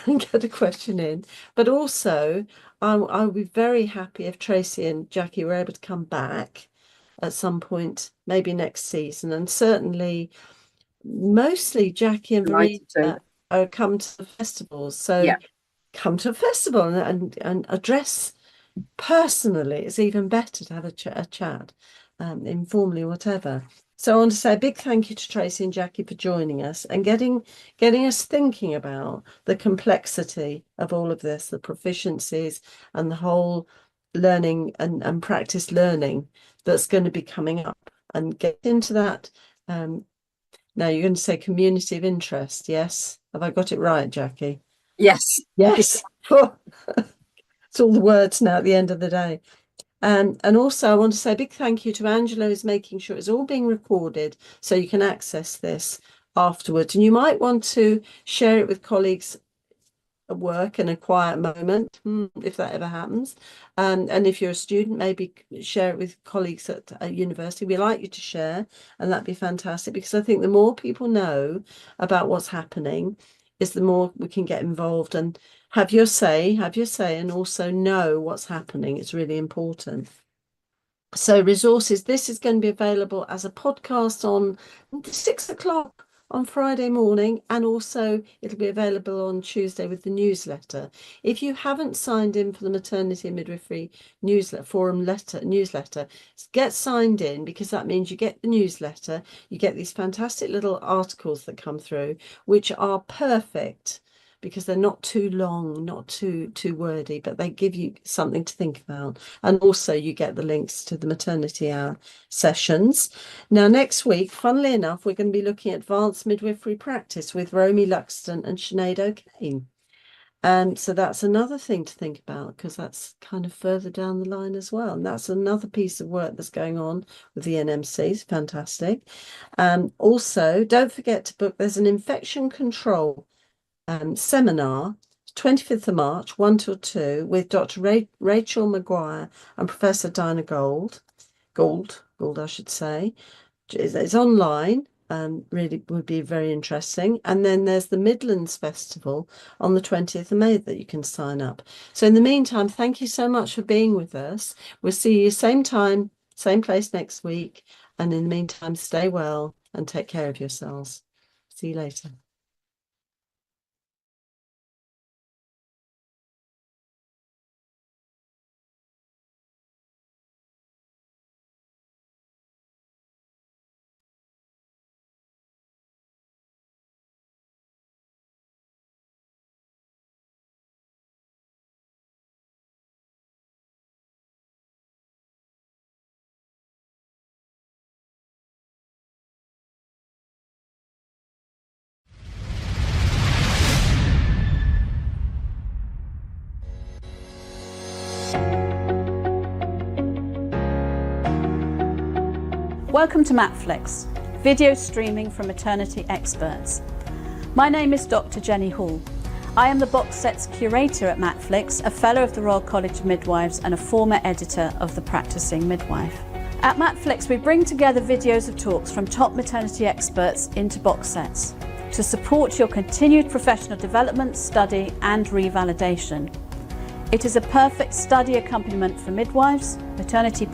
and get a question in. But also, I'll be very happy if Tracy and Jackie were able to come back at some point, maybe next season. And certainly, mostly Jackie and Verena come to the festivals. So come to a festival and address personally. It's even better to have a chat, informally, whatever. So I want to say a big thank you to Tracy and Jackie for joining us and getting us thinking about the complexity of all of this, the proficiencies and the whole learning and practice learning that's going to be coming up, and get into that. Now you're going to say community of interest. Yes. Have I got it right, Jackie? Yes. Yes. It's all the words now at the end of the day. And also I want to say a big thank you to Angela, who's making sure it's all being recorded so you can access this afterwards. And you might want to share it with colleagues at work in a quiet moment, if that ever happens. And if you're a student, maybe share it with colleagues at university. We like you to share, and that'd be fantastic, because I think the more people know about what's happening is the more we can get involved and have your say, and also know what's happening. It's really important. So resources, this is going to be available as a podcast on 6 o'clock on Friday morning, and also it'll be available on Tuesday with the newsletter. If you haven't signed in for the Maternity and Midwifery newsletter, get signed in, because that means you get the newsletter, you get these fantastic little articles that come through, which are perfect because they're not too long, not too wordy, but they give you something to think about. And also you get the links to the Maternity Hour sessions. Now, next week, funnily enough, we're going to be looking at advanced midwifery practice with Romy Luxton and Sinead O'Kane. So that's another thing to think about, because that's kind of further down the line as well. And that's another piece of work that's going on with the NMC. It's fantastic. Also, don't forget to book, there's an infection control seminar, 25th of March, 1 till 2, with Dr. Rachel Maguire and Professor Dinah Gould, I should say. It's online, really would be very interesting. And then there's the Midlands Festival on the 20th of May that you can sign up. So in the meantime, thank you so much for being with us. We'll see you same time, same place next week. And in the meantime, stay well and take care of yourselves. See you later. Welcome to MatFlix, video streaming from maternity experts. My name is Dr. Jenny Hall. I am the box sets curator at MatFlix, a fellow of the Royal College of Midwives and a former editor of The Practicing Midwife. At MatFlix, we bring together videos of talks from top maternity experts into box sets to support your continued professional development, study and revalidation. It is a perfect study accompaniment for midwives, maternity